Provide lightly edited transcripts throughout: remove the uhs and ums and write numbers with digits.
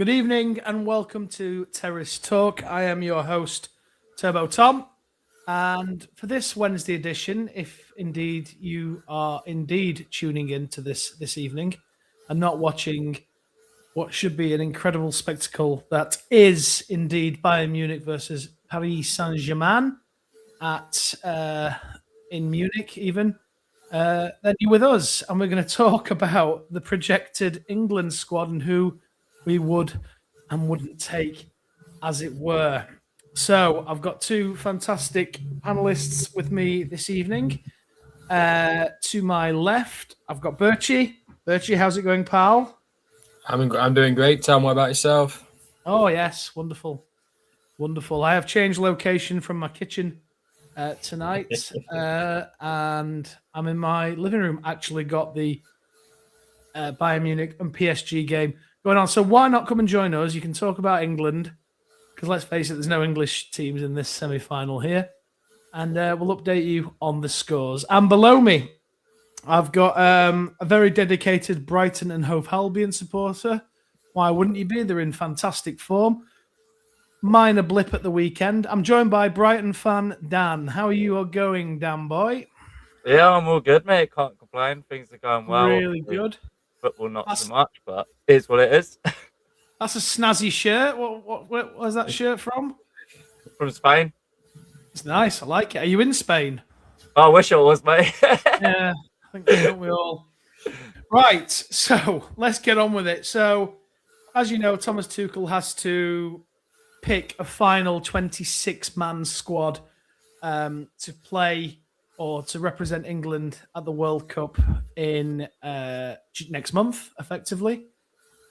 Good evening and welcome to Terrace Talk. I am your host, Turbo Tom. And for this Wednesday edition, if indeed you are indeed tuning in to this evening and not watching what should be an incredible spectacle that is indeed Bayern Munich versus Paris Saint-Germain at in Munich even, then you're with us and we're going to talk about the projected England squad and who we would and wouldn't take, as it were. So I've got two fantastic panelists with me this evening. To my left, I've got Birchie. Birchie, how's it going, pal? I'm doing great, Tom. What about yourself? Oh, yes. Wonderful. Wonderful. I have changed location from my kitchen tonight, and I'm in my living room. Actually got the Bayern Munich and PSG game going on. So why not come and join us? You can talk about England, because let's face it, there's no English teams in this semi-final here. And we'll update you on the scores. And below me, I've got a very dedicated Brighton and Hove Albion supporter. Why wouldn't you be? They're in fantastic form. Minor blip at the weekend. I'm joined by Brighton fan Dan. How are you all going, Dan boy? Yeah, I'm all good, mate. Can't complain. Things are going well. Really good. Football not so much, but it is what it is. That's a snazzy shirt. Where's that shirt from? From Spain. It's nice. I like it. Are you in Spain? Oh, I wish I was, mate. Yeah, I think don't we all? Right. So let's get on with it. So, as you know, Thomas Tuchel has to pick a final 26-man squad to play or to represent England at the World Cup in next month, effectively.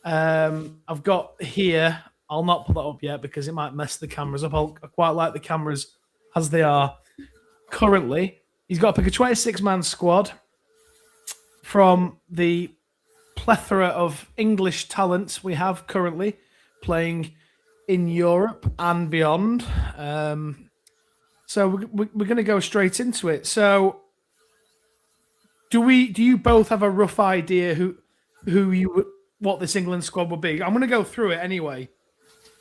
I've got here, I'll not put that up yet because it might mess the cameras up. I quite like the cameras as they are currently. He's got to pick a 26-man squad from the plethora of English talents we have currently playing in Europe and beyond. So we're going to go straight into it. So do you both have a rough idea what this England squad will be? I'm going to go through it anyway.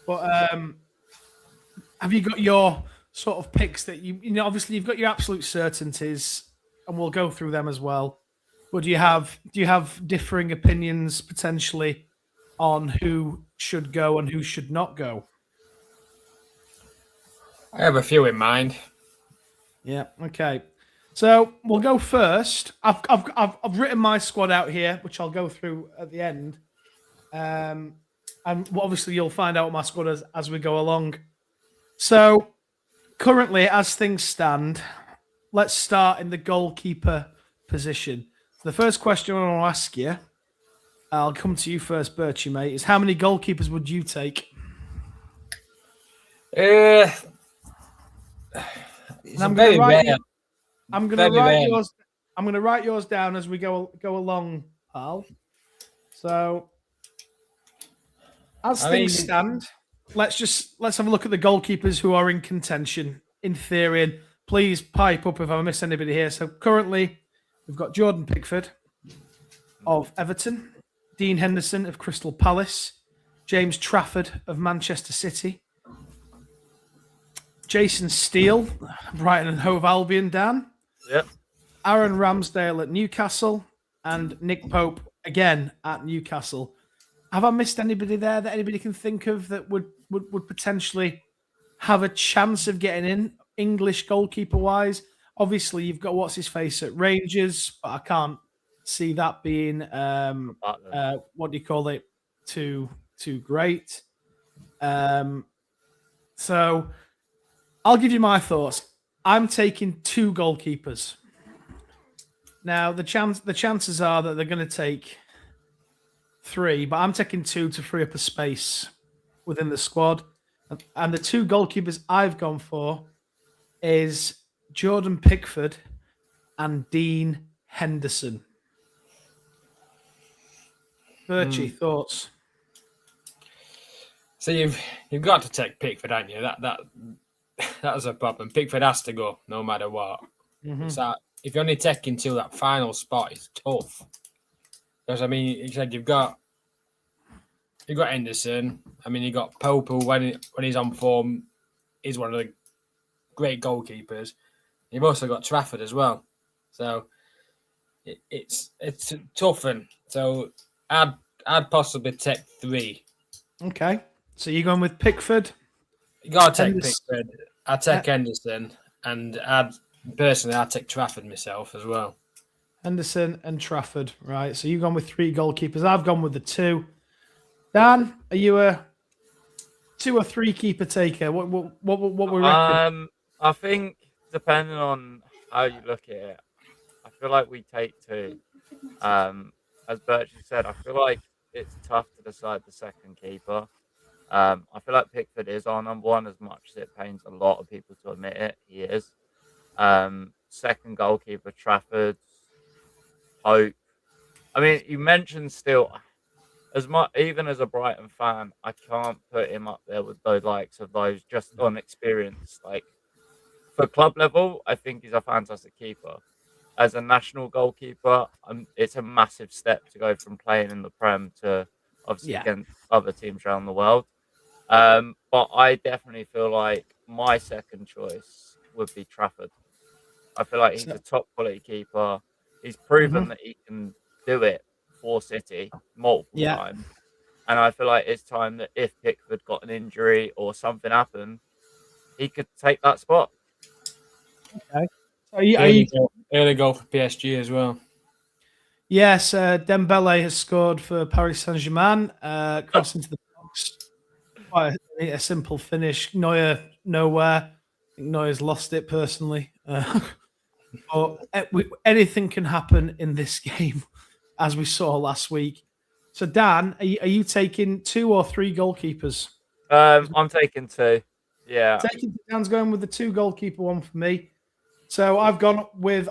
But have you got your sort of picks that you know? Obviously, you've got your absolute certainties, and we'll go through them as well. But do you have differing opinions potentially on who should go and who should not go? I have a few in mind. Yeah. Okay. So we'll go first. I've written my squad out here, which I'll go through at the end. And obviously you'll find out what my squad is as we go along. So currently, as things stand, let's start in the goalkeeper position. The first question I want to ask you, I'll come to you first, Birchie, mate, is how many goalkeepers would you take? I'm going to write yours down as we go along, pal. So, as things stand, let's have a look at the goalkeepers who are in contention in theory. And please pipe up if I miss anybody here. So currently, we've got Jordan Pickford of Everton, Dean Henderson of Crystal Palace, James Trafford of Manchester City, Jason Steele, Brighton and Hove Albion, Dan. Yep. Aaron Ramsdale at Newcastle and Nick Pope again at Newcastle. Have I missed anybody there that anybody can think of that would potentially have a chance of getting in English goalkeeper wise? Obviously, you've got what's his face at Rangers, but I can't see that being what do you call it? Too great. So I'll give you my thoughts. I'm taking two goalkeepers. Now the chances are that they're going to take three, but I'm taking two to free up a space within the squad. And the two goalkeepers I've gone for is Jordan Pickford and Dean Henderson. Birchie, thoughts? So you've got to take Pickford, haven't you? That was a problem. Pickford has to go no matter what. Mm-hmm. So if you're only taking two, that final spot is tough. Because I mean, you said you've got You got Henderson. I mean, you got Pope, who when he's on form, is one of the great goalkeepers. You've also got Trafford as well. So it's tough. And so I'd possibly take 3. Okay. So you're going with Pickford? You got to take Henderson. Pickford. I'd take Henderson. And I'd take Trafford myself as well. Henderson and Trafford. Right. So you've gone with 3 goalkeepers. I've gone with the 2. Dan, are you a 2 or 3 keeper taker? What we reckon? I think depending on how you look at it, I feel like we take 2. As Birchie said, I feel like it's tough to decide the second keeper. I feel like Pickford is our number 1, as much as it pains a lot of people to admit it. He is. Second goalkeeper, Trafford, Hope. I mean, you mentioned still, as much even as a Brighton fan, I can't put him up there with those likes of those just on experience. Like for club level, I think he's a fantastic keeper. As a national goalkeeper, it's a massive step to go from playing in the Prem to obviously against other teams around the world. But I definitely feel like my second choice would be Trafford. I feel like he's a top quality keeper. He's proven that he can do it for City multiple times. And I feel like it's time that if Pickford got an injury or something happened, he could take that spot. Okay. So early goal for PSG as well. Yes, Dembele has scored for Paris Saint-Germain. Cross into the box. Quite a simple finish. Neuer nowhere. I think Neuer's lost it personally. But anything can happen in this game, as we saw last week. So, Dan, are you taking 2 or 3 goalkeepers? I'm taking 2. Yeah. Dan's going with the 2 goalkeeper one for me. So I've gone with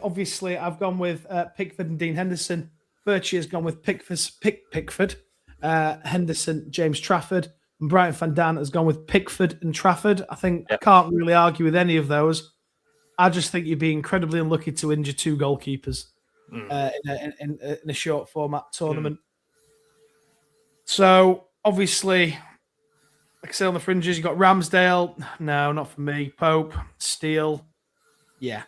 Pickford and Dean Henderson. Birchie has gone with Pickford, Henderson, James Trafford, and Brighton Van Dan has gone with Pickford and Trafford. I think I can't really argue with any of those. I just think you'd be incredibly unlucky to injure 2 goalkeepers in a short format tournament. So obviously, like I say, on the fringes, you've got Ramsdale. No, not for me. Pope, Steele. Yeah.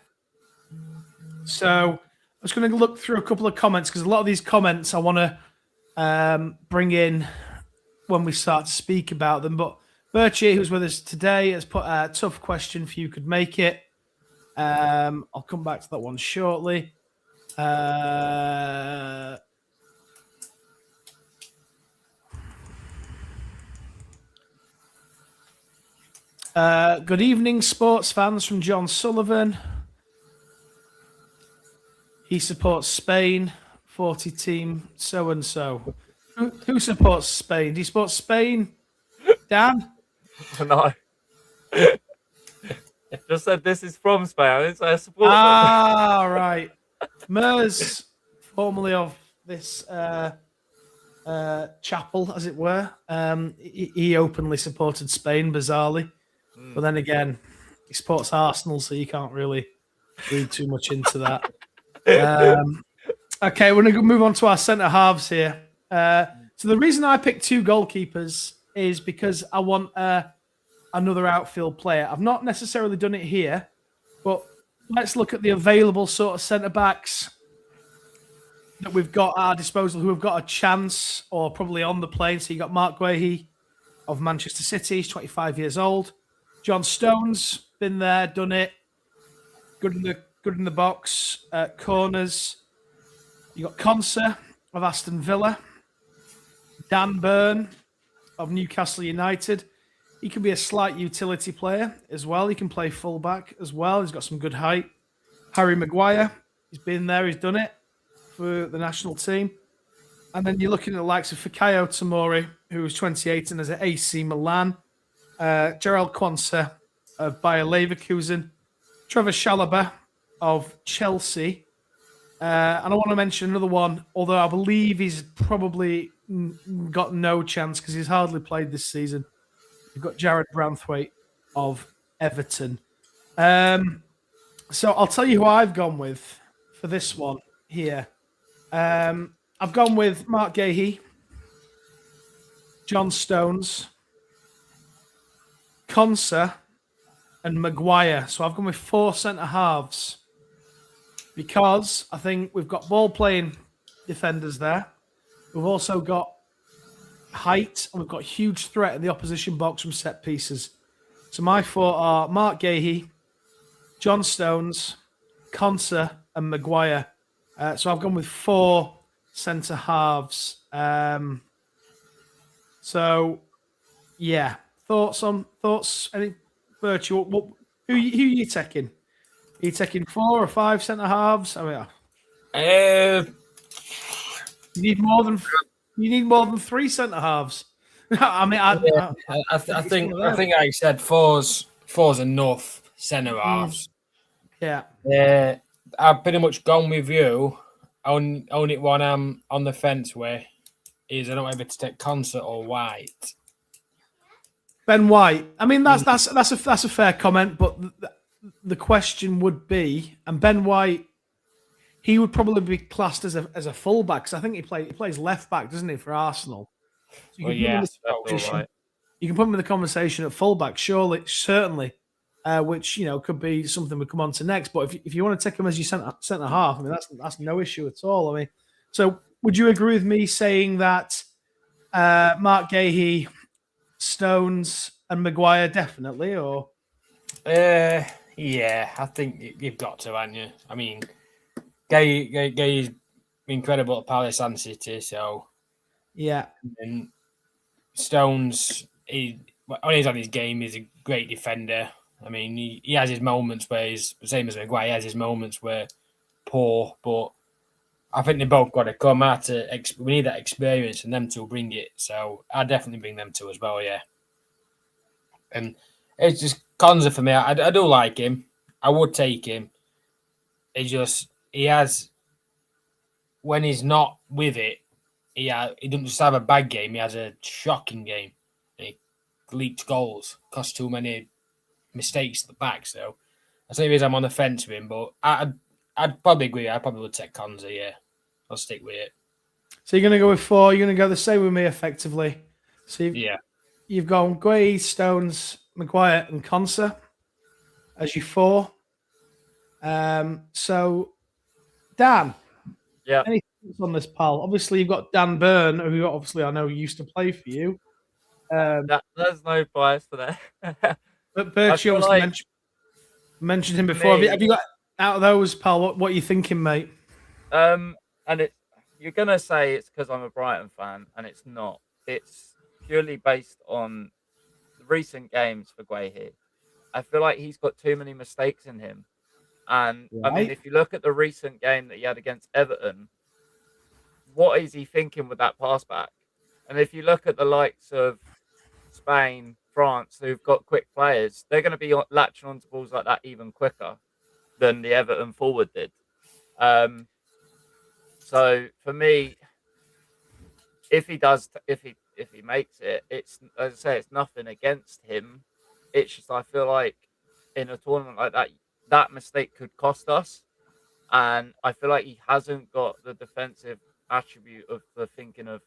So I was going to look through a couple of comments because a lot of these comments I want to bring in when we start to speak about them. But Birchie, who's with us today, has put a tough question for you. Could make it. I'll come back to that one shortly. Good evening, sports fans, from John Sullivan. He supports Spain, 40 team, so and so. Who supports Spain? Do you support Spain, Dan? No. Just said this is from Spain. I didn't say I support them. Right. Mers, formerly of this chapel, as it were, he openly supported Spain, bizarrely. But then again, he supports Arsenal, so you can't really read too much into that. Okay, we're going to move on to our centre halves here. So the reason I picked 2 goalkeepers is because I want another outfield player. I've not necessarily done it here, but let's look at the available sort of centre backs that we've got at our disposal who have got a chance or probably on the plane. So you got Mark Guehi of Manchester City. He's 25 years old. John Stones, been there, done it. Good in the box. Corners. You got Conser of Aston Villa. Dan Burn of Newcastle United. He can be a slight utility player as well. He can play fullback as well. He's got some good height. Harry Maguire. He's been there. He's done it for the national team. And then you're looking at the likes of Fikayo Tomori, who was 28 and is at AC Milan. Gerald Quansah of Bayer Leverkusen. Trevor Chalobah of Chelsea. And I want to mention another one, although I believe he's probably got no chance because he's hardly played this season. You've got Jared Branthwaite of Everton. So I'll tell you who I've gone with for this one here. I've gone with Mark Guehi, John Stones, Conser, and Maguire. So I've gone with 4 centre halves because I think we've got ball playing defenders there. We've also got height and we've got huge threat in the opposition box from set pieces. So my 4 are Mark Gahey, John Stones, Conser, and Maguire. So I've gone with 4 centre halves. So yeah, thoughts? Any virtual? Who are you taking? Are you taking 4 or 5 centre halves? I mean, you need more than 3 centre halves. I mean, I think like you said, four's enough centre halves. Yeah. I've pretty much gone with you. Only one I'm on the fence with is I don't know whether to take Concert or White. Ben White. I mean, that's a fair comment, but the question would be, and Ben White, he would probably be classed as a fullback because I think he plays left back, doesn't he, for Arsenal? So you can put him in the conversation at fullback, certainly, which could be something we come on to next. But if you want to take him as your centre half, I mean that's no issue at all. I mean, so would you agree with me saying that Mark Gahey, Stones, and Maguire definitely, or? Yeah, I think you've got to, haven't you? I mean, Gahey's incredible at Palace and City, so yeah. And Stones, when he's on his game, he's a great defender. I mean, he has his moments where he's the same as Maguire. He has his moments where poor, but I think they both got to come out. We need that experience, and them two bring it. So I definitely bring them two as well. Yeah, and it's just Konza for me. I do like him. I would take him. He has when he's not with it. He doesn't just have a bad game. He has a shocking game. He leaks goals, costs too many mistakes at the back. So that's the reason I'm on the fence with him. But I'd probably agree. I probably would take Konza. Yeah, I'll stick with it. So you're going to go with 4. You're going to go the same with me, effectively. So you've gone Guay, Stones, Maguire, and Conser as your 4. So Dan, any thoughts on this, pal? Obviously, you've got Dan Byrne, who obviously I know used to play for you. There's no bias for that. But Birch, you obviously mentioned him before. Have you got out of those, pal? What are you thinking, mate? And you're gonna say it's because I'm a Brighton fan, and it's not. It's purely based on the recent games for Guehi. I feel like he's got too many mistakes in him. And I mean, if you look at the recent game that he had against Everton, what is he thinking with that pass back? And if you look at the likes of Spain, France, who've got quick players, they're going to be latching onto balls like that even quicker than the Everton forward did. So for me, if he makes it, it's, as I say, it's nothing against him. It's just I feel like in a tournament like that, that mistake could cost us, and I feel like he hasn't got the defensive attribute of the thinking of,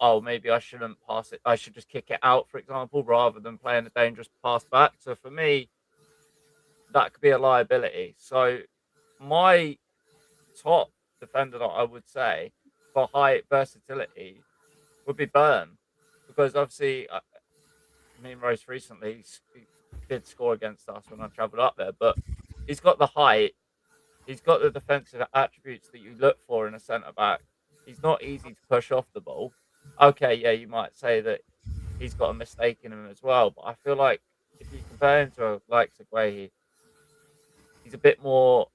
oh, maybe I shouldn't pass it. I should just kick it out, for example, rather than playing a dangerous pass back. So for me, that could be a liability. So my top defender that I would say for high versatility would be Byrne, because obviously, I mean, most recently he did score against us when I travelled up there, but he's got the height, he's got the defensive attributes that you look for in a centre back. He's not easy to push off the ball. Okay, yeah, you might say that he's got a mistake in him as well, but I feel like if you compare him to like Seguehi, he's a bit more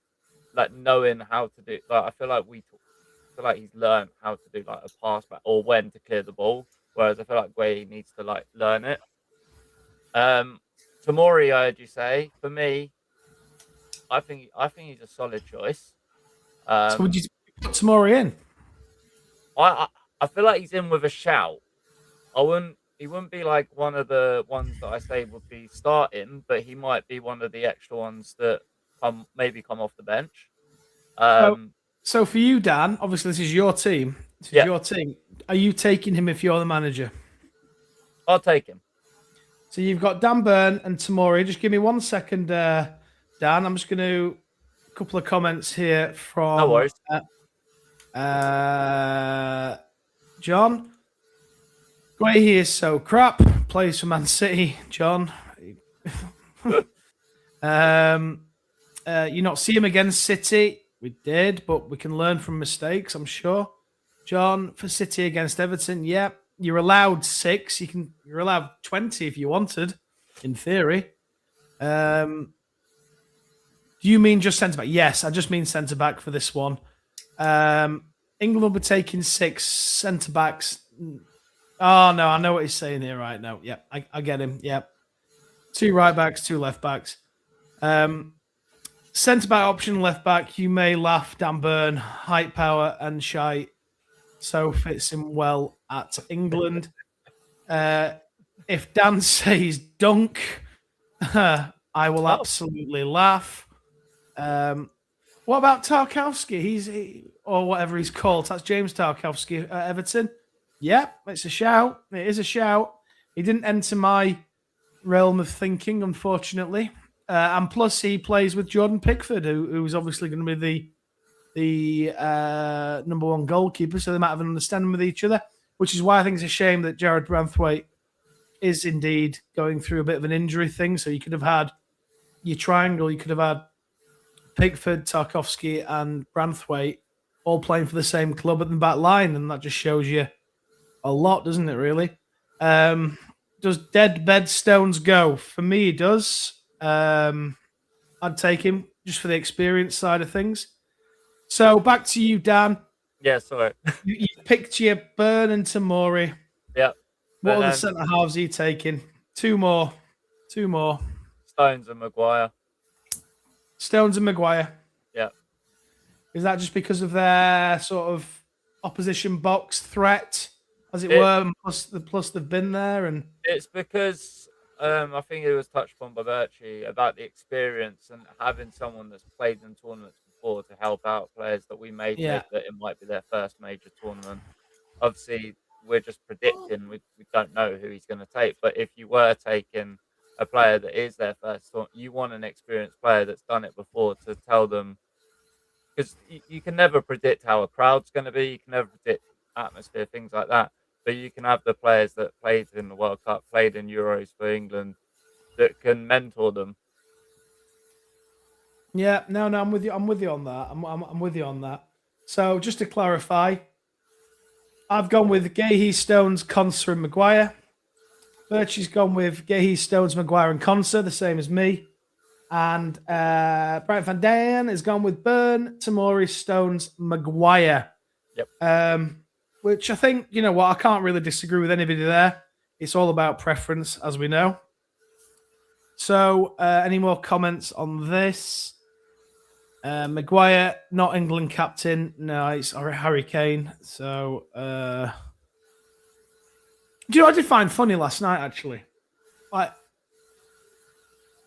like knowing how to do. Like I feel like he's learned how to do like a pass back or when to clear the ball, whereas I feel like Guehi needs to like learn it. Tomori, I heard you say. For me, I think he's a solid choice. So would you put Tomori in? I feel like he's in with a shout. He wouldn't be like one of the ones that I say would be starting, but he might be one of the extra ones that maybe come off the bench. So for you, Dan, obviously this is your team. Your team. Are you taking him if you're the manager? I'll take him. So you've got Dan Burn and Tamori. Just give me 1 second, Dan. I'm just going to a couple of comments here from No worries. John. Guehi is so crap. Plays for Man City, John. You not see him against City? We did, but we can learn from mistakes, I'm sure. John, for City against Everton, yeah, you're allowed 6. You're allowed 20 if you wanted, in theory. Do you mean just centre back? Yes, I just mean centre back for this one. England will be taking 6 centre backs. Oh no, I know what he's saying here right now. Yep, I get him. Yep. 2 right backs, 2 left backs. Centre back option, left back. You may laugh, Dan Burn, height, power, and shite. So fits him well at England. If Dan says dunk, I will absolutely laugh. What about Tarkowski? Or whatever he's called. That's James Tarkowski at Everton. Yep, it's a shout. It is a shout. He didn't enter my realm of thinking, unfortunately. And plus, he plays with Jordan Pickford, who's obviously going to be the number 1 goalkeeper, so they might have an understanding with each other, which is why I think it's a shame that Jared Branthwaite is indeed going through a bit of an injury thing. So you could have had your triangle, you could have had Pickford, Tarkowski, and Branthwaite all playing for the same club at the back line, and that just shows you a lot, doesn't it, really? Does Dead Bed Stones go? For me, he does. I'd take him just for the experience side of things. So back to you, Dan. Yeah, sorry. You picked your Burn and Tamori. Yep. What other centre halves are you taking? 2 more. 2 more. Stones and Maguire. Stones and Maguire. Yep. Is that just because of their sort of opposition box threat, as it were, and plus they've been there? And it's because I think it was touched upon by Bertie about the experience and having someone that's played in tournaments before to help out players that we may think that it might be their first major tournament. Obviously, we're just predicting. We don't know who he's going to take. But if you were taking a player that is their first tournament, you want an experienced player that's done it before to tell them. Because you can never predict how a crowd's going to be. You can never predict atmosphere, things like that. But you can have the players that played in the World Cup, played in Euros for England, that can mentor them. Yeah, no, I'm with you. I'm with you on that. I'm with you on that. So just to clarify, I've gone with Guehi, Stones, Conser, and Maguire. Birchie's gone with Guehi, Stones, Maguire, and Conser, the same as me. And Brian Van Daan has gone with Burn, Tamori, Stones, Maguire. Yep. Which I think, you know what, I can't really disagree with anybody there. It's all about preference, as we know. So, any more comments on this? Maguire, not England captain. No, it's Harry Kane. So, do you know what I did find funny last night, actually? Like,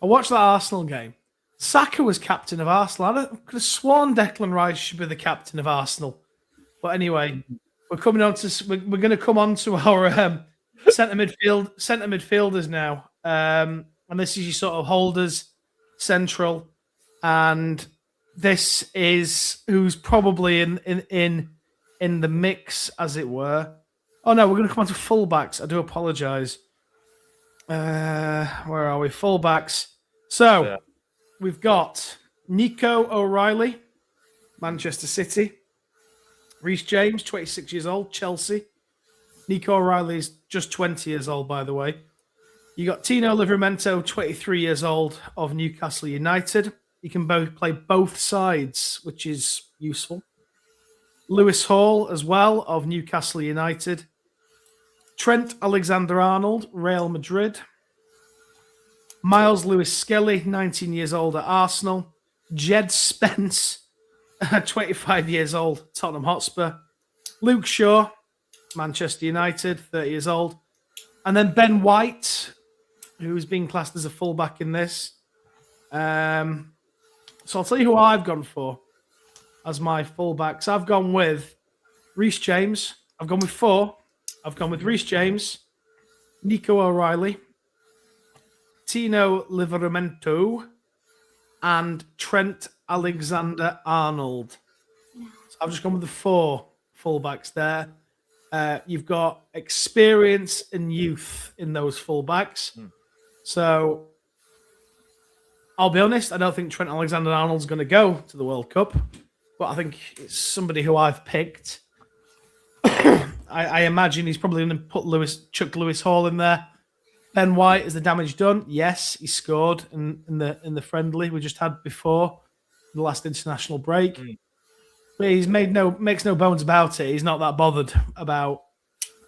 I watched that Arsenal game. Saka was captain of Arsenal. I could have sworn Declan Rice should be the captain of Arsenal. But anyway, we're going to come on to our centre midfielders now. And this is your sort of holders central. And this is who's probably in the mix, as it were. Oh no, we're going to come on to fullbacks. I do apologise. Where are we? Fullbacks. So we've got Nico O'Reilly, Manchester City. Reece James, 26 years old, Chelsea. Nico O'Reilly is just 20 years old, by the way. You got Tino Livramento, 23 years old, of Newcastle United. You can play both sides, which is useful. Lewis Hall, as well, of Newcastle United. Trent Alexander-Arnold, Real Madrid. Miles Lewis-Skelly, 19 years old, at Arsenal. Jed Spence, 25 years old, Tottenham Hotspur. Luke Shaw, Manchester United, 30 years old. And then Ben White, who's being classed as a fullback in this. So I'll tell you who I've gone for as my fullbacks. I've gone with Reece James. I've gone with 4. I've gone with Reece James, Nico O'Reilly, Tino Livramento, and Trent Alexander-Arnold. So I've just gone with the 4 fullbacks there. You've got experience and youth in those fullbacks. So I'll be honest, I don't think Trent Alexander-Arnold's going to go to the World Cup, but I think it's somebody who I've picked. I imagine he's probably going to chuck Lewis Hall in there. Ben White, is the damage done? Yes, he scored in the friendly we just had before the last international break. But he's makes no bones about it. He's not that bothered about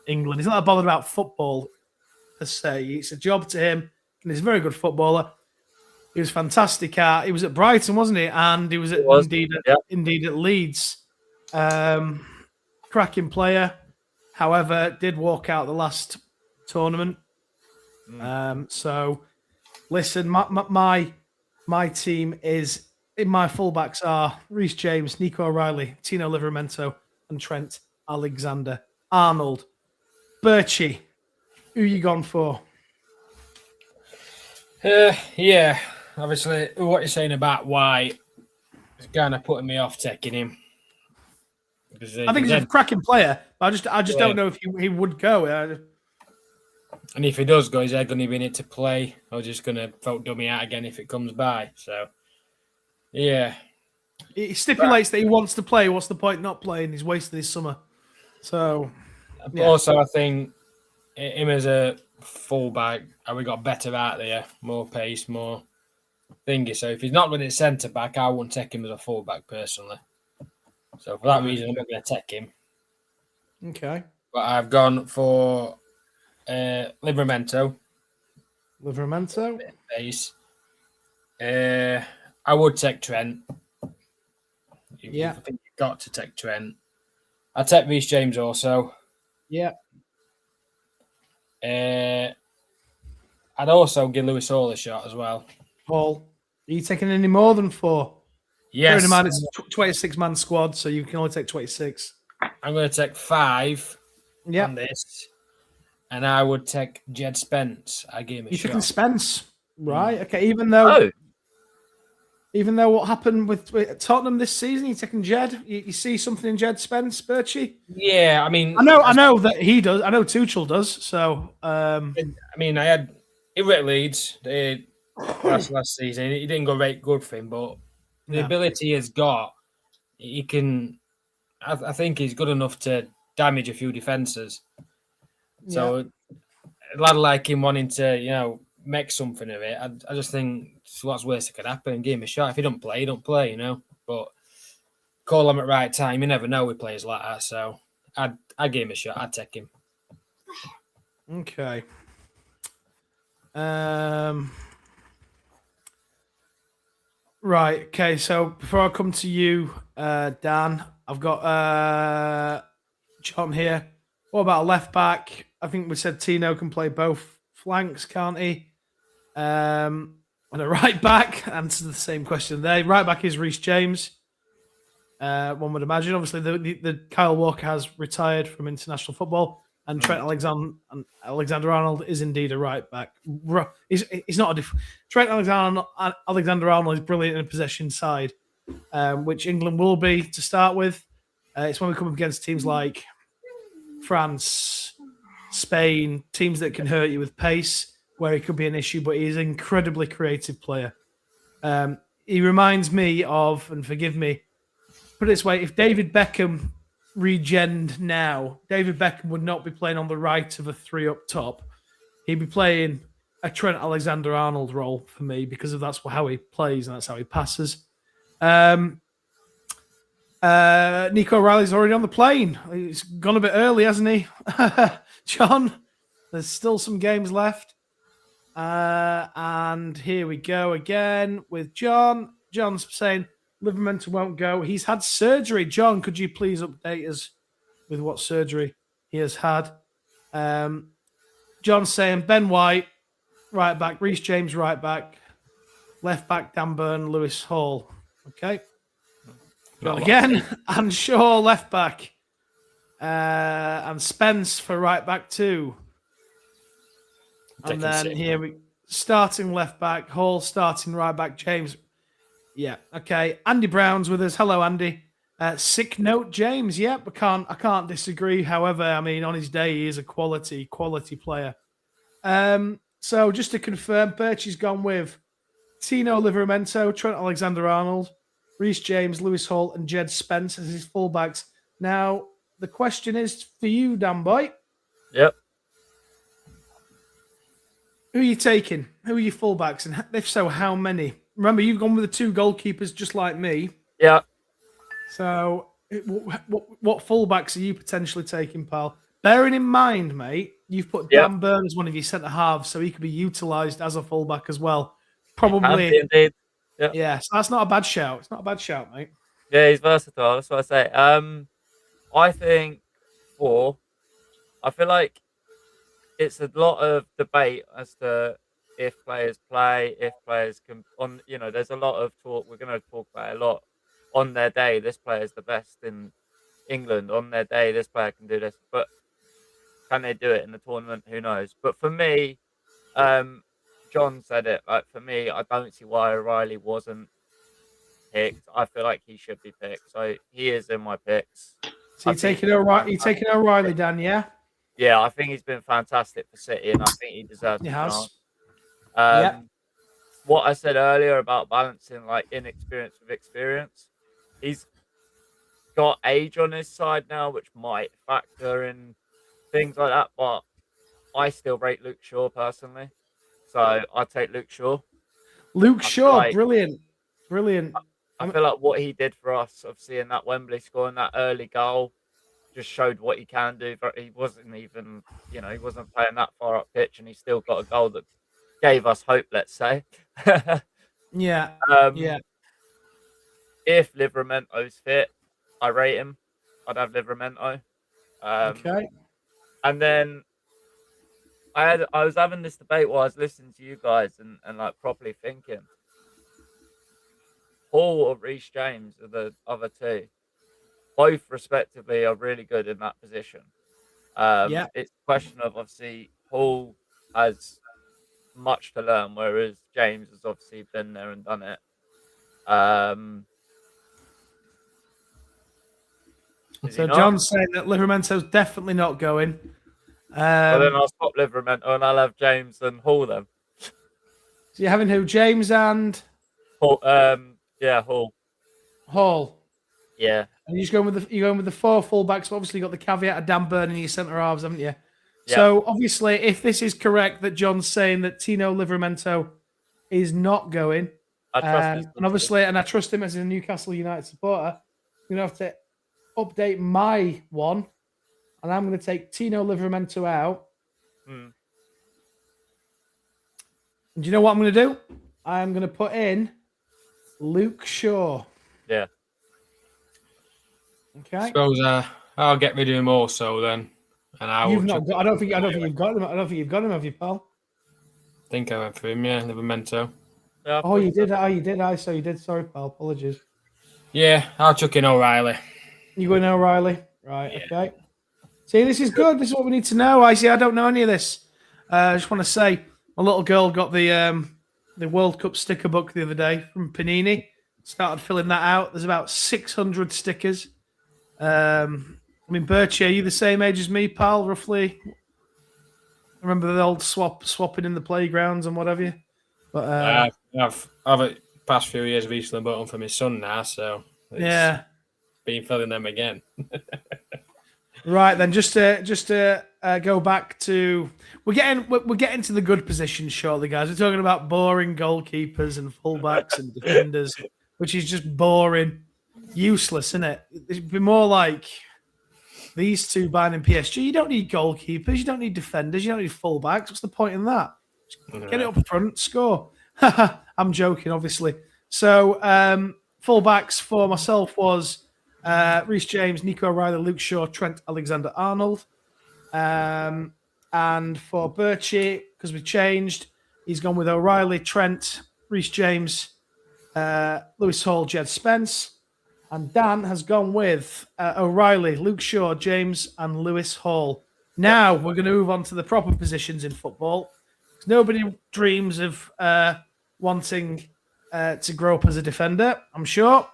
England. He's not that bothered about football per se. It's a job to him, and he's a very good footballer. He was fantastic he was at Brighton, wasn't he? And he was indeed at Leeds. Cracking player. However, did walk out the last tournament. So, listen, my team is, in my fullbacks are Reece James, Nico O'Reilly, Tino Livramento, and Trent Alexander-Arnold. Birchie, who you gone for? Yeah, obviously, what you're saying about White is kind of putting me off taking him. I think he's a cracking player, but I just don't know if he would go. And if he does go, is there going to be in it to play, or just going to vote dummy out again if it comes by? So, yeah. He stipulates that he wants to play. What's the point not playing? He's wasted his summer. So, yeah. Also, I think him as a fullback, we got better out there, more pace, more thingy. So if he's not running centre back, I wouldn't take him as a fullback personally. So for that reason, I'm not going to take him. Okay. But I've gone for Livramento. Pace. I would take Trent. Yeah. I think you've got to take Trent. I'd take Reece James also. Yeah. I'd also give Lewis Hall a shot as well. Hall. Are you taking any more than 4? Yes. Bearing in mind it's a 26-man squad, so you can only take 26. I'm going to take 5 on this. And I would take Jed Spence. I gave him a shot. You're taking Spence. Right. Okay. Even though what happened with Tottenham this season, you're taking Jed. You see something in Jed Spence, Birchie? Yeah, I mean, I know that he does. I know Tuchel does. So, I mean, he were at Leeds last season. He didn't go very good for him, but the ability he's got, he can. I think he's good enough to damage a few defenses. So, a lad like him wanting to, make something of it, I just think what's worse that could happen. Give him a shot. If he don't play, But call him at right time. You never know with players like that. So I'd give him a shot. I'd take him. Okay. Right. Okay. So before I come to you, Dan, I've got John here. What about a left back? I think we said Tino can play both flanks, can't he? And a right back, answer the same question there. Right back is Reece James. One would imagine. Obviously, the Kyle Walker has retired from international football, and Trent Alexander-Arnold is indeed a right back. He's not Trent Alexander-Arnold is brilliant in a possession side, which England will be to start with. It's when we come up against teams like France, Spain, teams that can hurt you with pace, where he could be an issue, but he's an incredibly creative player. He reminds me of, and forgive me, put it this way, if David Beckham regened now, David Beckham would not be playing on the right of a 3 up top. He'd be playing a Trent Alexander-Arnold role for me because that's how he plays and that's how he passes. Nico O'Reilly's already on the plane. He's gone a bit early, hasn't he? John, there's still some games left. And here we go again with John. John's saying Livramento won't go. He's had surgery. John, could you please update us with what surgery he has had? John's saying Ben White, right back. Reece James, right back. Left back, Dan Burn, Lewis Hall. Okay. John again. And Shaw, left back. And Spence for right back too. And then here we starting left back, Hall starting right back, James. Yeah, okay. Andy Brown's with us. Hello, Andy. Sick note, James. Yep, I can't disagree. However, I mean, on his day, he is a quality player. So just to confirm, Birchie's gone with Tino Livramento, Trent Alexander-Arnold, Reece James, Lewis Hall, and Jed Spence as his fullbacks. Now, the question is for you, Dan Boy. Yep. Who are you taking? Who are your fullbacks? And if so, how many? Remember, you've gone with the two goalkeepers just like me. Yeah. So, what fullbacks are you potentially taking, pal? Bearing in mind, mate, you've put Dan Burn as one of your centre halves, so he could be utilised as a fullback as well. Probably. Indeed. Yeah, so that's not a bad shout. It's not a bad shout, mate. Yeah, he's versatile. That's what I say. I think I feel like it's a lot of debate as to if players play, if players can. There's a lot of talk. We're going to talk about it a lot. On their day, this player is the best in England. On their day, this player can do this. But can they do it in the tournament? Who knows? But for me, John said it. Like for me, I don't see why O'Reilly wasn't picked. I feel like he should be picked. So he is in my picks. So you're taking O'Reilly, Dan, yeah? Yeah, I think he's been fantastic for City, and I think he deserves He the has. chance. What I said earlier about balancing like inexperience with experience, he's got age on his side now, which might factor in things like that. But I still rate Luke Shaw personally, so I'd take Luke Shaw. Luke Shaw, brilliant. I feel like what he did for us, of seeing that Wembley score and that early goal, just showed what he can do. But he wasn't even, he wasn't playing that far up pitch, and he still got a goal that gave us hope. Let's say. Yeah. If Livramento's fit, I rate him. I'd have Livramento. Okay. And then I was having this debate while I was listening to you guys and like properly thinking. Hall or Reece James are the other two. Both respectively are really good in that position. It's a question of obviously Hall has much to learn, whereas James has obviously been there and done it. So John's saying that Livramento's definitely not going. Well, then I'll stop Livramento and I'll have James and Hall then. So you're having who? James and Hall. Hall. Hall. Yeah. And you're going with the four fullbacks. Obviously, you got the caveat of Dan Burn in your centre halves, haven't you? Yeah. So obviously, if this is correct that John's saying that Tino Livramento is not going, I trust and obviously, and I trust him as a Newcastle United supporter, you're gonna have to update my one, and I'm going to take Tino Livramento out. And do you know what I'm going to do? I'm going to put in Luke Shaw. Yeah. Okay. Suppose I'll get rid of him also then, and I don't think you've got him. I don't think you've got him, have you, pal? I think I went for him. Yeah, Livramento. Yeah, you did. So you did. Sorry, pal. Apologies. Yeah, I'll chuck in O'Reilly. You going O'Reilly? Right. Yeah. Okay. See, this is good. This is what we need to know. I don't know any of this. I just want to say, my little girl got the World Cup sticker book the other day from Panini. Started filling that out. There's about 600 stickers. Birchie, are you the same age as me, pal? Roughly. Remember the old swapping in the playgrounds and what have you? But I've past few years recently bought them for my son now, so been filling them again. Right then, just to go back to we're getting to the good positions shortly, guys. We're talking about boring goalkeepers and fullbacks and defenders, which is just boring, useless, isn't it? It'd be more like these two buying in PSG. You don't need goalkeepers, you don't need defenders, you don't need fullbacks. What's the point in that? Just get it up front, score. I'm joking, obviously. So fullbacks for myself was Reece James, Nico O'Reilly, Luke Shaw, Trent Alexander-Arnold. And for Birchie, because we changed, he's gone with O'Reilly, Trent, Reece James, Lewis Hall, Jed Spence. And Dan has gone with O'Reilly, Luke Shaw, James, and Lewis Hall. Now we're going to move on to the proper positions in football. Nobody dreams of wanting to grow up as a defender, I'm sure.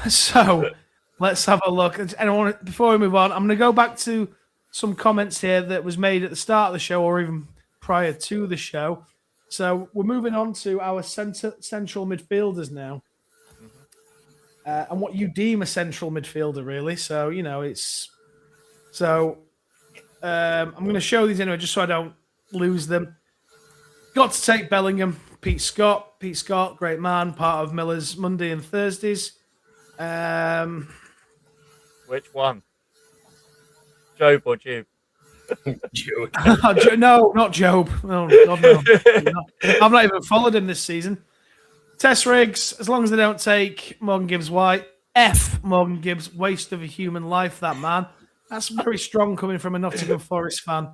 So let's have a look. And before we move on, I'm going to go back to some comments here that was made at the start of the show or even prior to the show. So we're moving on to our central midfielders now. And what you deem a central midfielder, really. So, it's... So, I'm going to show these anyway, just so I don't lose them. Got to take Bellingham, Pete Scott. Pete Scott, great man, part of Miller's Monday and Thursdays. Which one? Job or Jude? No, not Job. Oh, God, no. I've not even followed him this season. Test Riggs, as long as they don't take Morgan Gibbs White. Morgan Gibbs, waste of a human life, that man. That's very strong coming from a Nottingham Forest fan.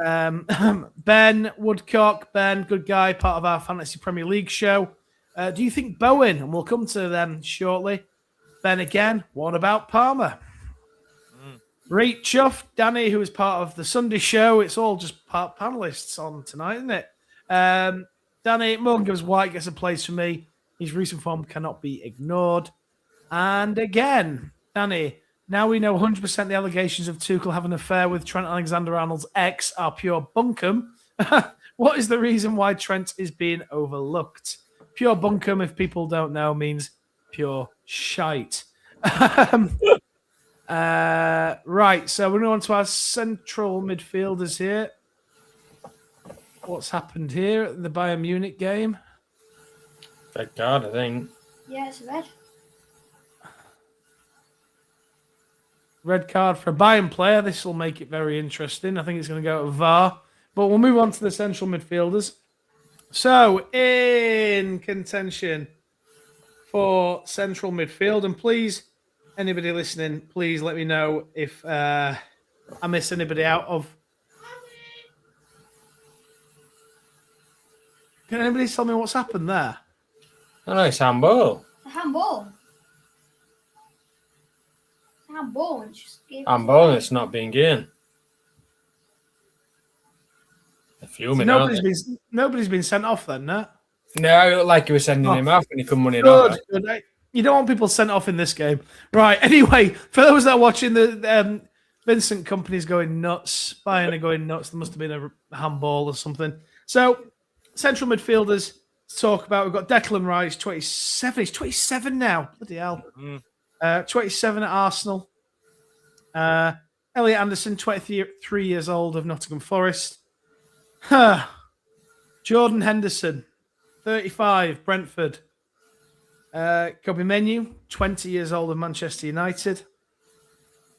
Ben Woodcock, good guy, part of our Fantasy Premier League show. Do you think Bowen, and we'll come to them shortly. Ben again, what about Palmer? Rate Chuff, Danny, who is part of the Sunday show. It's all just panelists on tonight, isn't it? Danny, Morgan Gibbs White gets a place for me. His recent form cannot be ignored. And again, Danny, now we know 100% the allegations of Tuchel having an affair with Trent Alexander-Arnold's ex are pure bunkum. What is the reason why Trent is being overlooked? Pure bunkum, if people don't know, means pure shite. Right, so we're going on to our central midfielders here. What's happened here at the Bayern Munich game? Red card, I think. Yeah, it's red. Red card for a Bayern player. This will make it very interesting. I think it's going to go to VAR. But we'll move on to the central midfielders. So, in contention for central midfield. And please, anybody listening, please let me know if I miss anybody out of. Can anybody tell me what's happened there? Oh, no, it's handball. A handball. It's a handball. And just gave Handball, it's not being given. They're fuming, aren't they? Nobody's been sent off then, no? No, it looked like you were sending him off when he come running Good, over. good. You don't want people sent off in this game. Right, anyway, for those that are watching, the Vincent Company's going nuts. Bayern are going nuts. There must have been a handball or something. So, central midfielders to talk about. We've got Declan Rice, 27. He's 27 now. Bloody hell. 27 at Arsenal. Elliot Anderson, 23 years old, of Nottingham Forest. Jordan Henderson, 35, Brentford. Kobe Menu, 20 years old, of Manchester United.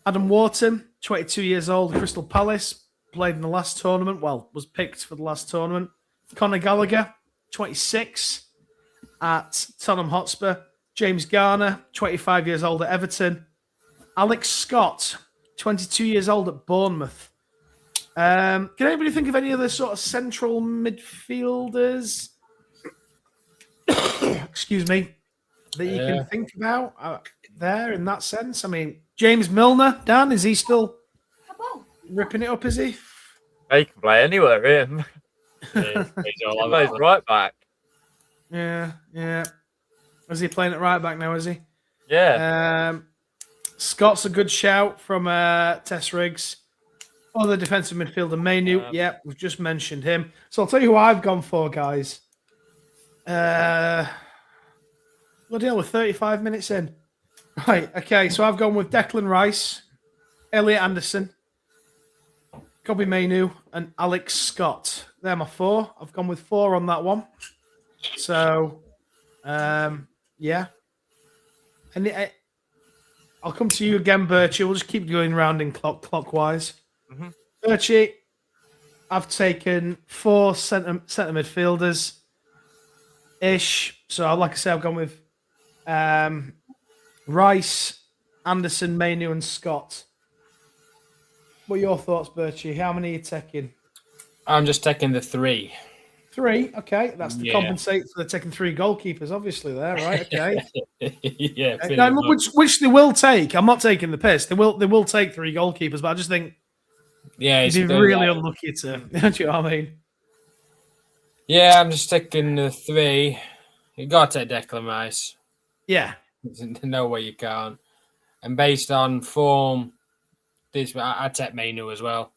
Adam Wharton, 22 years old, Crystal Palace. Played in the last tournament. Well, was picked for the last tournament. Conor Gallagher, 26, at Tottenham Hotspur. James Garner, 25 years old, at Everton. Alex Scott, 22 years old, at Bournemouth. Can anybody think of any other sort of central midfielders? Excuse me. That you can think about there in that sense? I mean, James Milner, Dan, is he still ripping it up, is he? He can play anywhere, him. Yeah, he's all He plays right back. Yeah. Is he playing it right back now, is he? Yeah. Scott's a good shout from Tess Riggs. Other defensive midfielder, Mainu. Yeah, we've just mentioned him. So I'll tell you who I've gone for, guys. Bloody hell, we're 35 minutes in. Right, okay, so I've gone with Declan Rice, Elliot Anderson, Kobe Mainu, and Alex Scott. They're my four. I've gone with 4 on that one. So, yeah. And I'll come to you again, Birchie. We'll just keep going round in clockwise. Mm-hmm. Birchie, I've taken 4 centre midfielders ish. So, like I said, I've gone with Rice, Anderson, Mainu, and Scott. What are your thoughts, Birchie? How many are you taking? I'm just taking the 3. 3, okay. That's to compensate for taking 3 goalkeepers, obviously, there, right? Okay. Yeah. Which they will take. I'm not taking the piss. They will take 3 goalkeepers, but I just think Yeah, He'd he's be really unlucky to. Do you know what I mean? Yeah, I'm just taking the 3. You got to take Declan Rice. Yeah. No way you can't. And based on form, I take Mainu as well.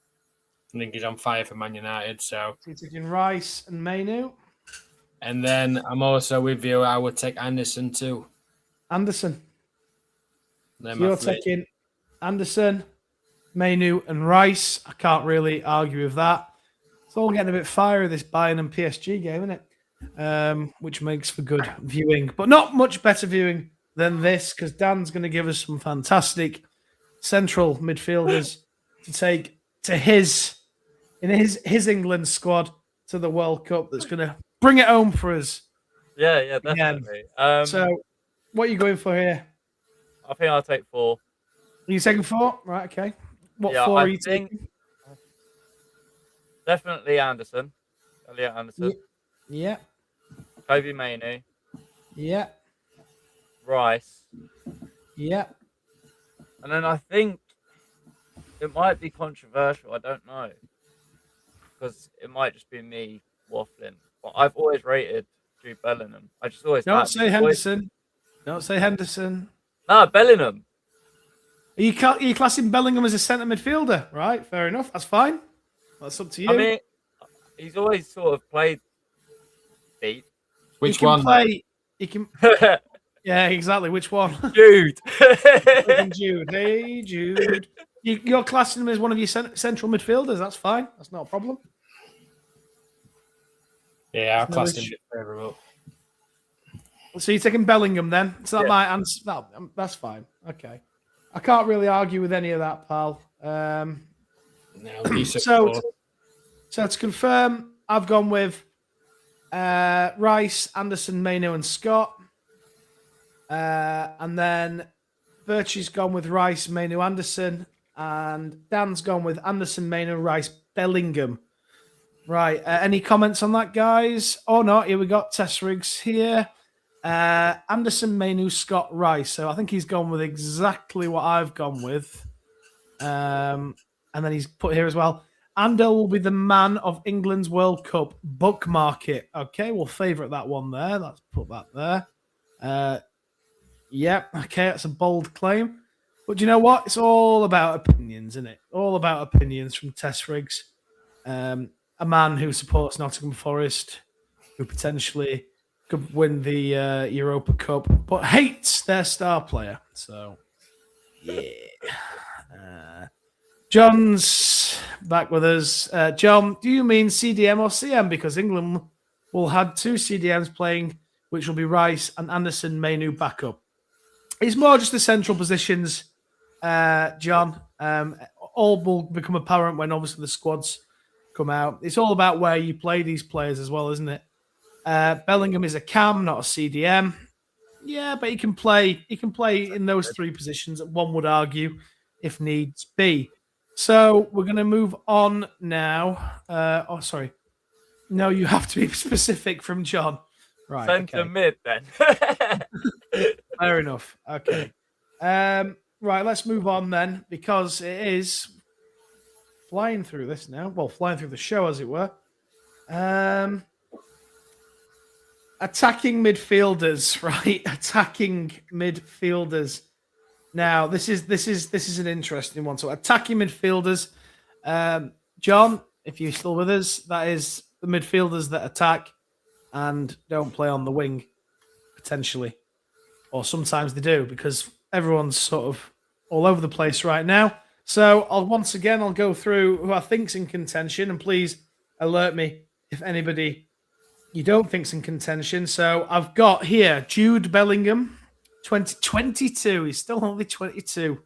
I think he's on fire for Man United. So you're taking Rice and Mainu. And then I'm also with you. I would take Anderson too. Anderson. So you're taking Anderson, Mainu, and Rice. I can't really argue with that. It's all getting a bit fiery, this Bayern and PSG game, isn't it? Which makes for good viewing, but not much better viewing than this, because Dan's going to give us some fantastic central midfielders to take to his England squad to the World Cup. That's going to bring it home for us. Yeah, definitely. So, what are you going for here? I think I'll take 4. Are you taking 4? Right, okay. What 4 are you taking? Definitely Anderson. Elliot Anderson. Yeah. Kobe Mainu. Yeah. Rice. Yeah. And then I think it might be controversial. I don't know. Because it might just be me waffling. But I've always rated Jude Bellingham. I just always Don't say Henderson. Don't say Henderson. No, Bellingham. Are you classing Bellingham as a centre midfielder? Right, fair enough. That's fine. That's up to you. I mean, he's always sort of played deep. Which one? He can. Yeah, exactly. Which one? Jude. Jude. Hey, Jude. You're classing him as one of your central midfielders. That's fine. That's not a problem. Yeah, I'll class him favourable. So you're taking Bellingham then? So that might answer. That's fine. Okay. I can't really argue with any of that, pal. So to confirm, I've gone with Rice, Anderson, Mainu, and Scott. And then Birchie's gone with Rice, Mainu, Anderson. And Dan's gone with Anderson, Mainu, Rice, Bellingham. Right. Any comments on that, guys? Oh, no. Here we got Tess Riggs here. Anderson, Mainu, Scott, Rice. So I think he's gone with exactly what I've gone with. And then he's put here as well. Ando will be the man of England's World Cup. Bookmark it. Okay, we'll favourite that one there. Let's put that there. Yep. Okay, that's a bold claim. But you know what? It's all about opinions, isn't it? All about opinions from Tess Riggs. A man who supports Nottingham Forest, who potentially could win the Europa Cup, but hates their star player. So, yeah. John's back with us. John, do you mean CDM or CM? Because England will have 2 CDMs playing, which will be Rice and Anderson, Mainu backup. It's more just the central positions, John. All will become apparent when obviously the squads come out. It's all about where you play these players as well, isn't it? Bellingham is a cam, not a CDM. Yeah, but he can play in those 3 positions, one would argue, if needs be. So we're going to move on now. Sorry. No, you have to be specific from John. Right. Centre mid then. Fair enough. Okay. Right, let's move on then, because it is flying through this now. Well, flying through the show, as it were. Attacking midfielders, right? Attacking midfielders. Now, this is an interesting one. So, attacking midfielders. John, if you're still with us, that is the midfielders that attack and don't play on the wing, potentially. Or sometimes they do, because everyone's sort of all over the place right now. So, I'll go through who I think's in contention, and please alert me if anybody you don't think's in contention. So, I've got here Jude Bellingham. 2022. He's still only 22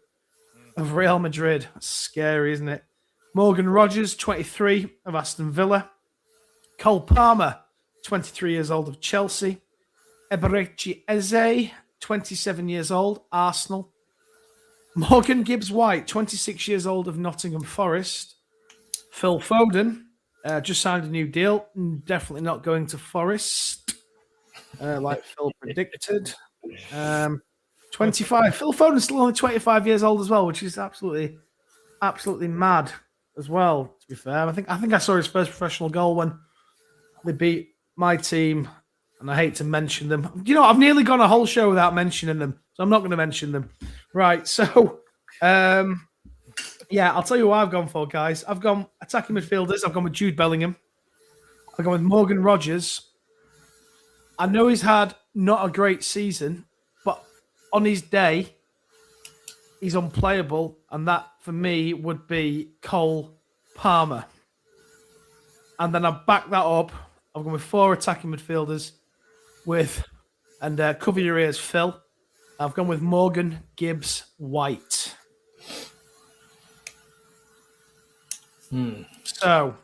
of Real Madrid. That's scary, isn't it? Morgan Rogers, 23 of Aston Villa. Cole Palmer, 23 years old of Chelsea. Eberechi Eze, 27 years old, Arsenal. Morgan Gibbs-White, 26 years old of Nottingham Forest. Phil Foden, just signed a new deal. Definitely not going to Forest, like Phil predicted. 25. Phil Foden's still only 25 years old as well, which is absolutely mad. as well. To be fair, I think I saw his first professional goal when they beat my team, and I hate to mention them. You know, I've nearly gone a whole show without mentioning them, so I'm not going to mention them. Right, so yeah, I'll tell you what I've gone for, guys. I've gone attacking midfielders. I've gone with Jude Bellingham. I've gone with Morgan Rogers. I know he's had not a great season, but on his day, he's unplayable, and that for me would be Cole Palmer. And then I back that up. I've gone with 4 attacking midfielders and cover your ears, Phil. I've gone with Morgan Gibbs White. So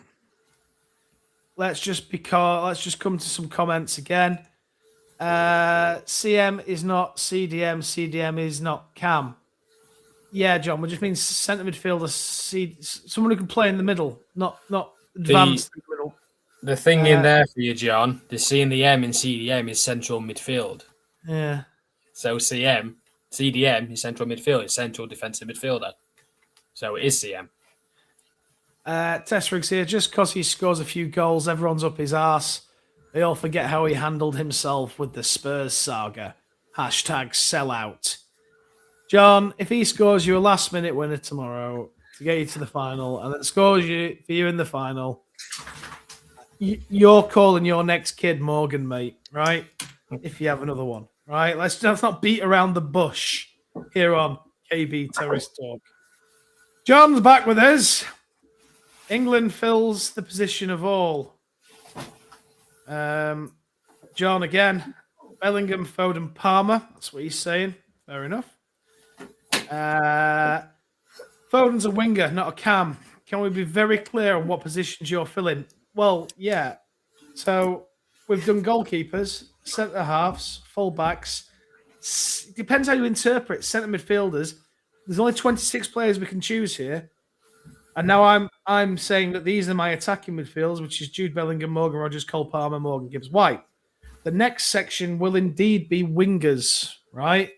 let's just come to some comments again. CM is not CDM. CDM is not Cam. Yeah, John, which just means centre midfielder, someone who can play in the middle, not advanced in the middle. The thing in there for you, John, the C and the M in CDM is central midfield. Yeah. So CDM is central midfield, it's central defensive midfielder. So it is CM. Tesserig's here. Just because he scores a few goals, everyone's up his arse. They all forget how he handled himself with the Spurs saga. #sellout. John, if he scores you a last-minute winner tomorrow to get you to the final, and then scores for you in the final, you're calling your next kid Morgan, mate, right? If you have another one, right? Let's not beat around the bush here on KB Terrace Talk. John's back with us. England fills the position of all. John again. Bellingham, Foden, Palmer. That's what he's saying. Fair enough. Foden's a winger, not a cam. Can we be very clear on what positions you're filling? Well, yeah. So we've done goalkeepers, centre halves, full backs. Depends how you interpret centre midfielders. There's only 26 players we can choose here. And now I'm saying that these are my attacking midfielders, which is Jude Bellingham, Morgan Rogers, Cole Palmer, Morgan Gibbs White. The next section will indeed be wingers, right?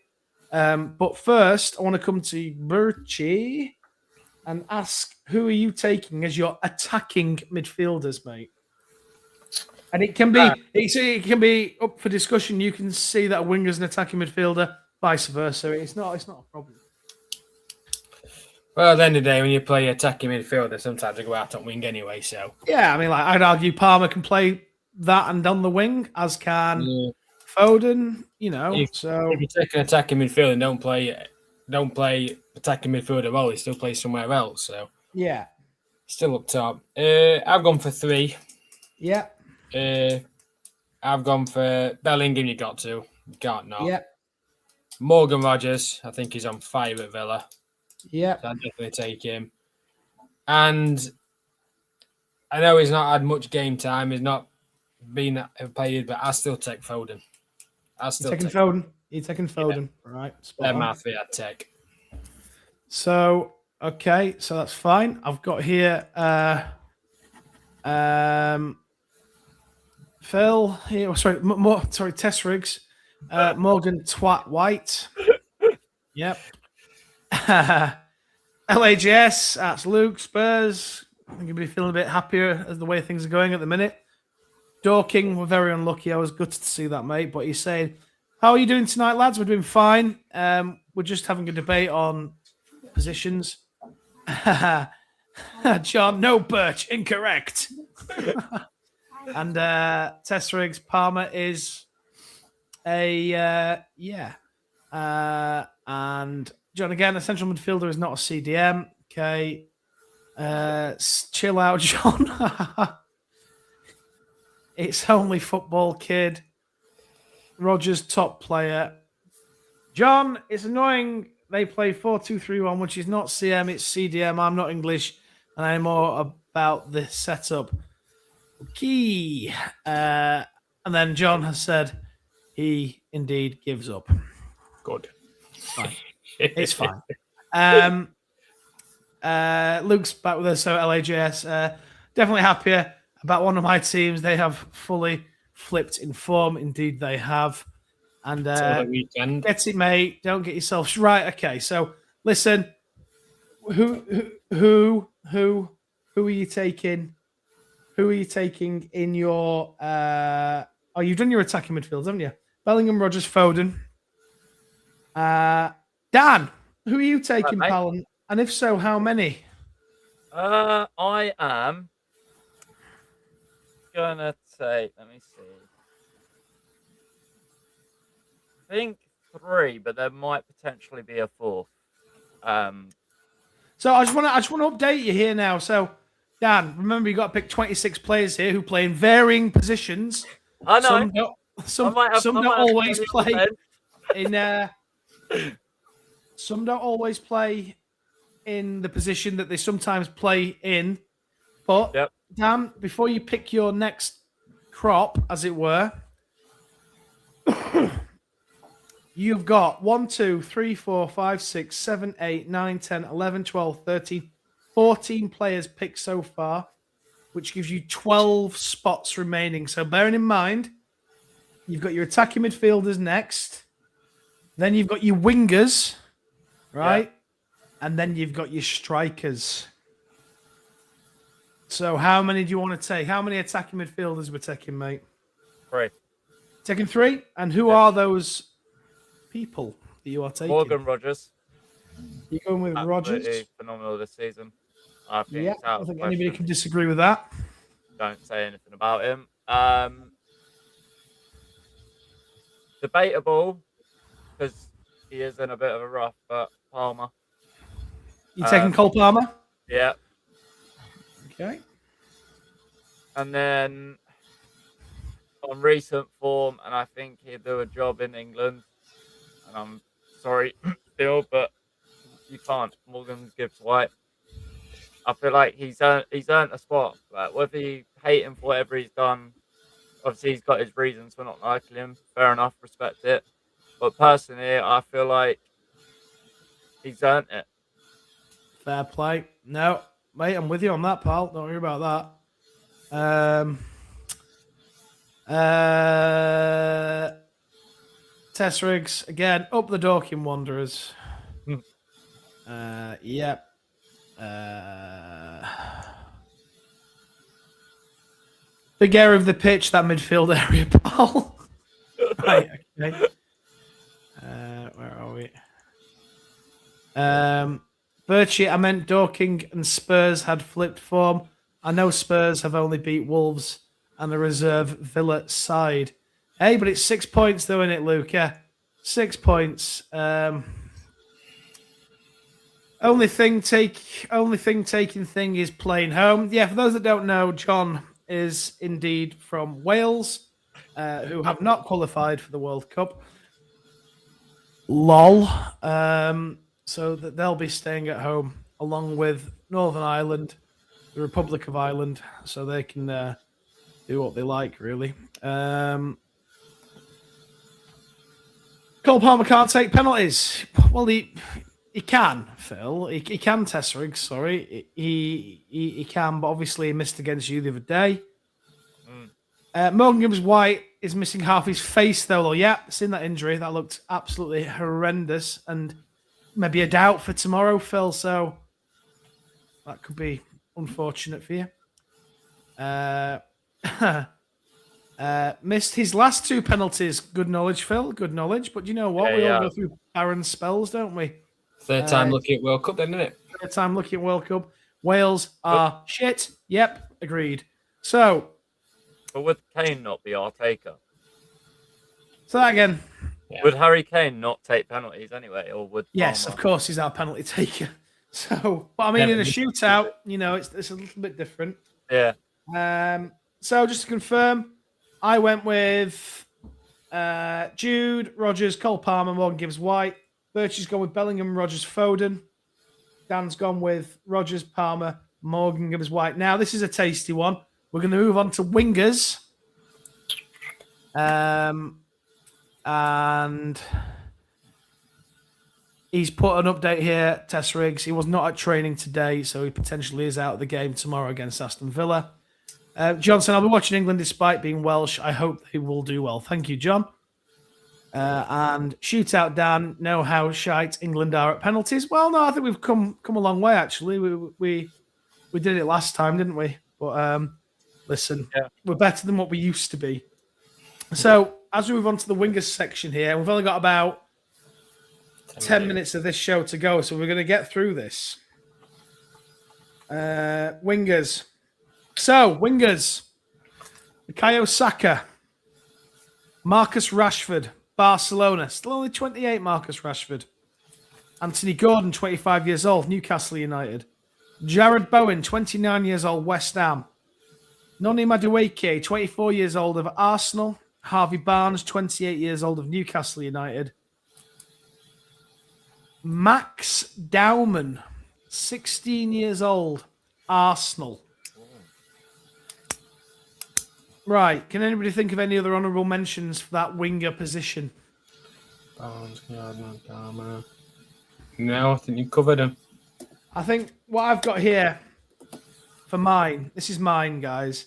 But first, I want to come to Birchie and ask, who are you taking as your attacking midfielders, mate? And it can be up for discussion. You can see that a winger's an attacking midfielder, vice versa. It's not a problem. Well, at the end of the day, when you play attacking midfielder, sometimes I go out on wing anyway. So yeah, I mean, like I'd argue Palmer can play that and on the wing, as can Foden. You know, if you take an attacking midfielder and don't play attacking midfielder role, he still plays somewhere else. So yeah, still up top. I've gone for 3. Yeah. I've gone for Bellingham. You can't not. Yeah. Morgan Rogers. I think he's on fire at Villa. Yeah, so I'd definitely take him. And I know he's not had much game time. He's not been played, but I still take Foden. You're taking Foden. Yeah. Right. They're my 3 I'd take. So, okay. So that's fine. I've got here Phil here. Sorry, Tess Riggs. Morgan Twat White. Yep. LAGS, that's Luke, Spurs. I think you'll be feeling a bit happier as the way things are going at the minute. Dorking, we're very unlucky. I was gutted to see that, mate. But he's saying, how are you doing tonight, lads? We're doing fine. We're just having a debate on positions. John, no, Birch, incorrect. And Tess Riggs, Palmer is and John, again, a central midfielder is not a CDM. Okay. Chill out, John. It's only football, kid. Rogers, top player. John, it's annoying they play 4-2-3-1, which is not CM, it's CDM. I'm not English, and I know more about the setup. Key. And then John has said he indeed gives up. Good. Fine. It's fine. Luke's back with us, so LAJS. Definitely happier about one of my teams. They have fully flipped in form. Indeed, they have. And get it, mate. Don't get yourself right. Okay, so listen. Who Who are you taking? Who are you taking in your? Oh, you've done your attacking midfields, haven't you? Bellingham, Rogers, Foden. Dan, who are you taking, mate. pal? And if so, how many? I am gonna take. Let me see. I think 3, but there might potentially be a 4th. So I just want to update you here now. So, Dan, remember you got to pick 26 players here who play in varying positions. I know. Some don't always play in. Some don't always play in the position that they sometimes play in. But Dan, before you pick your next crop, as it were, you've got 1, 2, 3, 4, 5, 6, 7, 8, 9, 10, 11, 12, 13, 14 players picked so far, which gives you 12 spots remaining. So bearing in mind, you've got your attacking midfielders next. Then you've got your wingers, right? Yeah. And then you've got your strikers. So how many do you want to take? How many attacking midfielders we're taking, mate? 3. Taking 3? And who are those people that you are taking? Morgan Rogers. You're going with Rogers? Phenomenal this season. I think, I don't think anybody can disagree with that. Don't say anything about him. Debatable, because he is in a bit of a rough, but Palmer. You taking Cole Palmer? Yeah. Okay. And then on recent form, and I think he'd do a job in England. And I'm sorry, Phil, but you can't. Morgan Gibbs White. I feel like he's earned a spot. Like, whether you hate him for whatever he's done, obviously he's got his reasons for not liking him. Fair enough, respect it. But personally, I feel like he's earned it. Fair play. No, mate, I'm with you on that, pal. Don't worry about that. Test rigs again. Up the Dorking Wanderers. Yep. Big area of the pitch, that midfield area, pal. Right, okay. Where are we? Virtue, I meant Dorking and Spurs had flipped form. I know Spurs have only beat Wolves and the reserve Villa side. Hey, but it's 6 points though, isn't it, Luke? Yeah, 6 points. Only thing taking thing is playing home. Yeah, for those that don't know, John is indeed from Wales, who have not qualified for the World Cup. Lol. So that they'll be staying at home along with Northern Ireland, the Republic of Ireland, so they can do what they like, really. Cole Palmer can't take penalties. Well, he can, Phil. He can test rigs, sorry. He can, but obviously he missed against you the other day. Morgan Gibbs White is missing half his face, though. Yeah, seen that injury. That looked absolutely horrendous. And maybe a doubt for tomorrow, Phil. So that could be unfortunate for you. Missed his last 2 penalties. Good knowledge, Phil. Good knowledge. But you know what? Yeah, we all go through barren spells, don't we? Third time looking at World Cup, then, isn't it? Third time looking at World Cup. Wales are shit. Yep, agreed. So, but would Kane not be our taker? So that again. Yeah. Would Harry Kane not take penalties anyway, or would? Yes, Palmer? Of course, he's our penalty taker. So, but I mean, in a shootout, you know, it's a little bit different. Yeah. So just to confirm, I went with Jude, Rogers, Cole Palmer, Morgan Gibbs White. Birchie's gone with Bellingham, Rogers, Foden. Dan's gone with Rogers, Palmer, Morgan Gibbs White. Now, this is a tasty one. We're going to move on to wingers. And he's put an update here, Tess Riggs. He was not at training today, so he potentially is out of the game tomorrow against Aston Villa. Johnson, I'll be watching England despite being Welsh. I hope they will do well. Thank you, John. And shootout Dan, know how shite England are at penalties. Well, no, I think we've come a long way, actually. We We did it last time, didn't we? But listen, Yeah. we're better than what we used to be. So as we move on to the wingers section here, we've only got about 10 minutes of this show to go, so we're going to get through this. Wingers. So, wingers. Bukayo Saka. Marcus Rashford, Barcelona. Still only 28, Marcus Rashford. Anthony Gordon, 25 years old, Newcastle United. Jared Bowen, 29 years old, West Ham. Noni Madueke, 24 years old, of Arsenal. Harvey Barnes, 28 years old, of Newcastle United. Max Dowman, 16 years old, Arsenal. Right. Can anybody think of any other honourable mentions for that winger position? Barnes, Gardner, Dharma. No, I think you covered them. I think what I've got here for mine, this is mine, guys.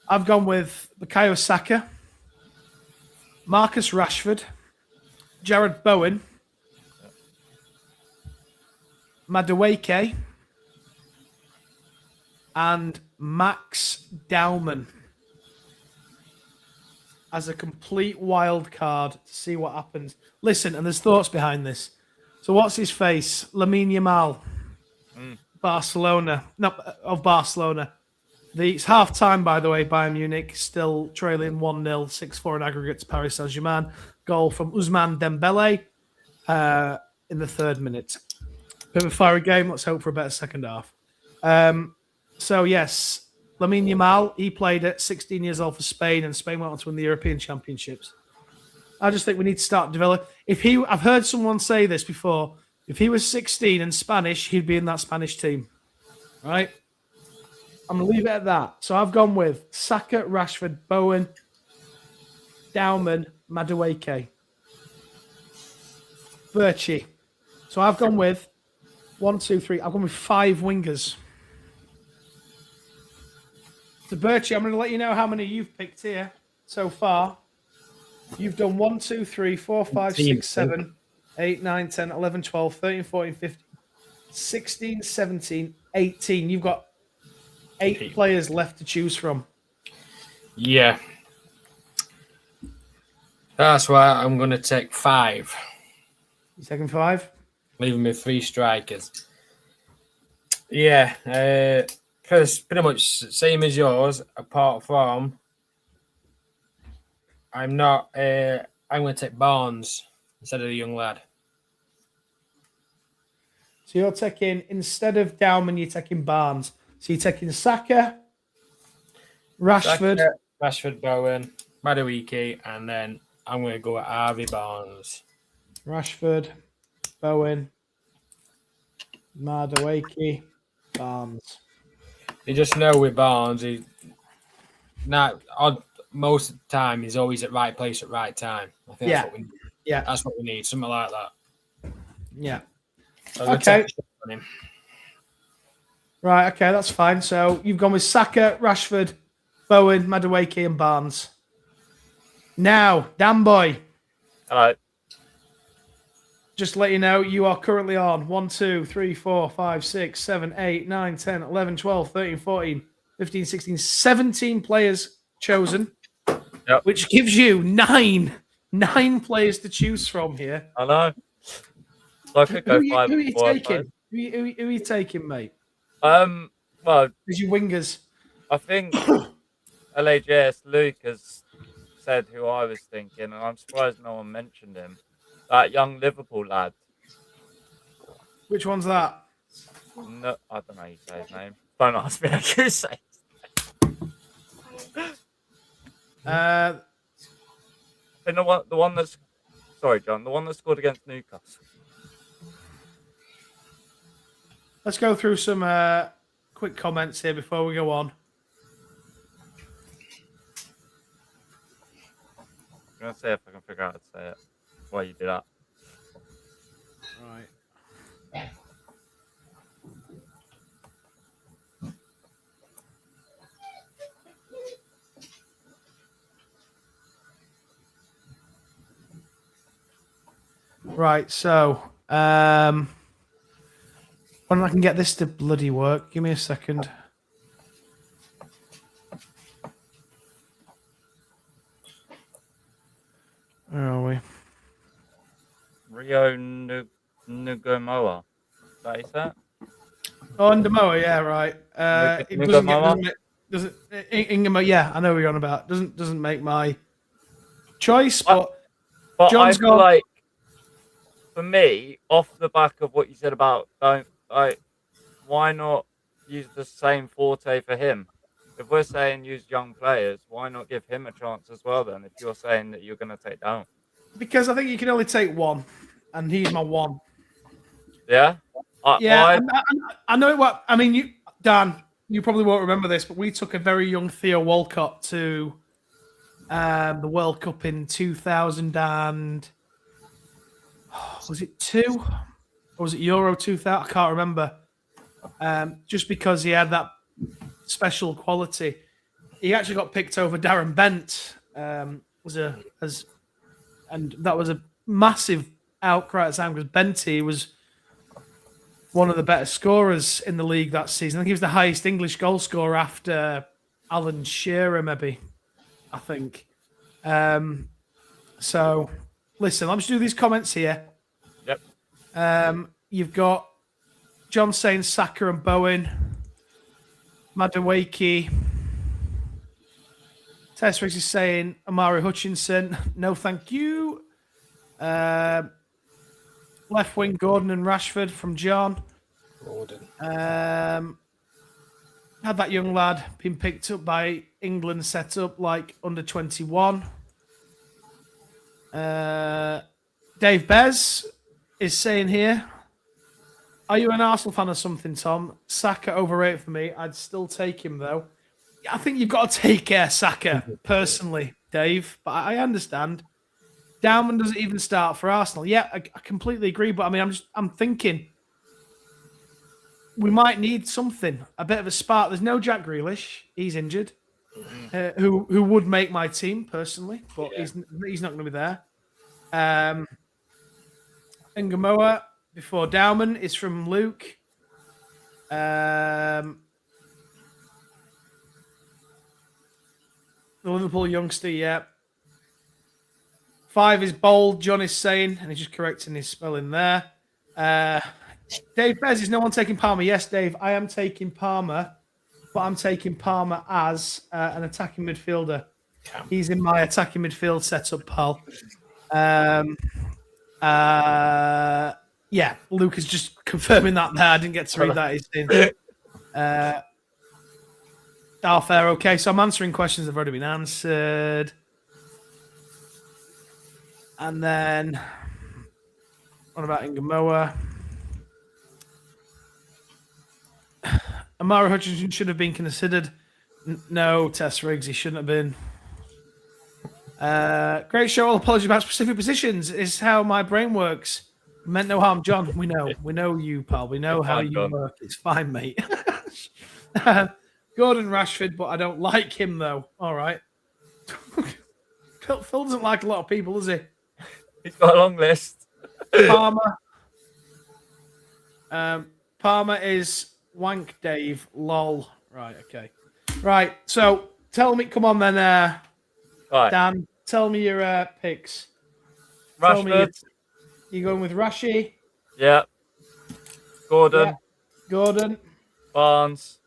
I've gone with Bukayo Saka, Marcus Rashford, Jared Bowen, Madueke, and Max Dowman as a complete wild card to see what happens. Listen, and there's thoughts behind this. So what's his face? Lamine Yamal, Barcelona. No, of Barcelona. It's half-time, by the way, Bayern Munich still trailing 1-0, 6-4 in aggregate to Paris Saint-Germain. Goal from Ousmane Dembele in the 3rd minute. Bit of a fiery game. Let's hope for a better second half. So, yes, Lamine Yamal, he played at 16 years old for Spain, and Spain went on to win the European Championships. I just think we need to start developing. I've heard someone say this before. If he was 16 and Spanish, he'd be in that Spanish team. Right? I'm going to leave it at that. So I've gone with Saka, Rashford, Bowen, Dowman, Madueke. Birchie. So I've gone with 1, 2, 3. I've gone with 5 wingers. So Birchie, I'm going to let you know how many you've picked here so far. You've done 1, 2, 3, 4, 5, 6, 7, 8, 9, 10, 11, 12, 13, 14, 15, 16, 17, 18. You've got 8 players left to choose from. Yeah. That's why I'm going to take 5. You taking 5? Leaving me 3 strikers. Yeah. Pretty much same as yours, apart from I'm going to take Barnes instead of the young lad. So you're taking, instead of Dowman, you're taking Barnes. So you're taking Saka, Rashford. Rashford, Bowen, Madueke, and then I'm going to go at Harvey Barnes. Rashford, Bowen, Madueke, Barnes. You just know with Barnes, most of the time he's always at right place at right time. I think that's what we need. Yeah. That's what we need, something like that. Yeah. So okay. take a shot on him. Right, okay, that's fine. So you've gone with Saka, Rashford, Bowen, Madueke, and Barnes. Now, Dan Boy. Hello. Just to let you know, you are currently on 1, 2, 3, 4, 5, 6, 7, 8, 9, 10, 11, 12, 13, 14, 15, 16, 17 players chosen, which gives you 9 players to choose from here. I know. So I could go who 5. Who are you taking? Who are you taking, mate? Well, as your wingers. I think LAJS Luke has said who I was thinking, and I'm surprised no one mentioned him. That young Liverpool lad. Which one's that? No, I don't know how you say his name. Don't ask me how you say it. I think the one that's sorry, John, the one that scored against Newcastle. Let's go through some quick comments here before we go on. I'm gonna see if I can figure out how to say it. Why you do that? Right. Right, so When I can get this to bloody work, give me a second. Where are we? Rio Nugomoa. Is that you said? Oh, Ndamoa, yeah, right. It doesn't get Nugomoa? doesn't Ingamo, yeah, I know what you're on about. Doesn't make my choice, I- but But John's I feel gone. like, for me, off the back of what you said about why not use the same forte for him? If we're saying use young players, why not give him a chance as well? Then, if you're saying that you're going to take down, Because I think you can only take one, and he's my one. yeah, Yeah, I know what I mean. You, Dan, you probably won't remember this, but we took a very young Theo Walcott to the World Cup in 2000 and was it 2 or was it Euro 2000? I can't remember. Just because he had that special quality, he actually got picked over Darren Bent. And that was a massive outcry at the time because Benty was one of the better scorers in the league that season. I think he was the highest English goal scorer after Alan Shearer, maybe. I think. So, listen, let me just do these comments here. yep. You've got John saying Saka and Bowen, Madueke. Tess Riggs is saying Amari Hutchinson. No, thank you. Left wing Gordon and Rashford from John. Gordon. Had that young lad been picked up by England set up like under 21. Dave Bez is saying here, are you an Arsenal fan or something, Tom? Saka overrated for me. I'd still take him, though. I think you've got to take Saka, personally, Dave, but I understand. Downman doesn't even start for Arsenal. Yeah, I completely agree, but I mean, I'm thinking we might need something, a bit of a spark. There's no Jack Grealish. He's injured. Who would make my team, personally, but he's not going to be there. Ngamoa before Dowman is from Luke. The Liverpool youngster, yeah. 5 is bold, John is saying, and he's just correcting his spelling there. Dave Bez, is no one taking Palmer? Yes, Dave, I am taking Palmer, but I'm taking Palmer as an attacking midfielder. He's in my attacking midfield setup, pal. Yeah, Luke is just confirming that there. I didn't get to read that. He's saying, fair, okay. So I'm answering questions that have already been answered. And then, what about Ngamoa? Amara Hutchinson should have been considered. No, Tess Riggs, he shouldn't have been. Great show. All apologies about specific positions is how my brain works. Meant no harm, John. We know you, pal. We know how you work. It's fine, mate. Gordon Rashford, but I don't like him though. All right. Phil doesn't like a lot of people, does he? He's got a long list. Palmer. Palmer is wank Dave. Lol. Right, okay. Right, so tell me, come on then, Right. Dan, tell me your picks. Rashford. You going with Rashi? Yeah. Gordon. Yeah. Gordon. Barnes.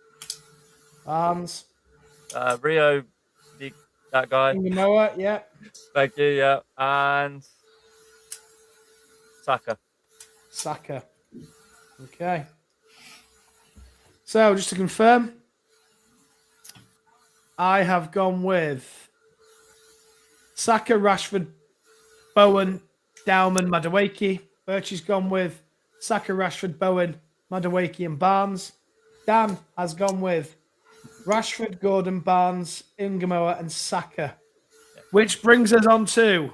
Rio, that guy. Noah, yeah. Thank you, yeah. And Saka. Okay. So, just to confirm, I have gone with Saka, Rashford, Bowen, Dowman, Madueke. Birchie's gone with Saka, Rashford, Bowen, Madueke, and Barnes. Dan has gone with Rashford, Gordon, Barnes, Ngamoa, and Saka. Which brings us on to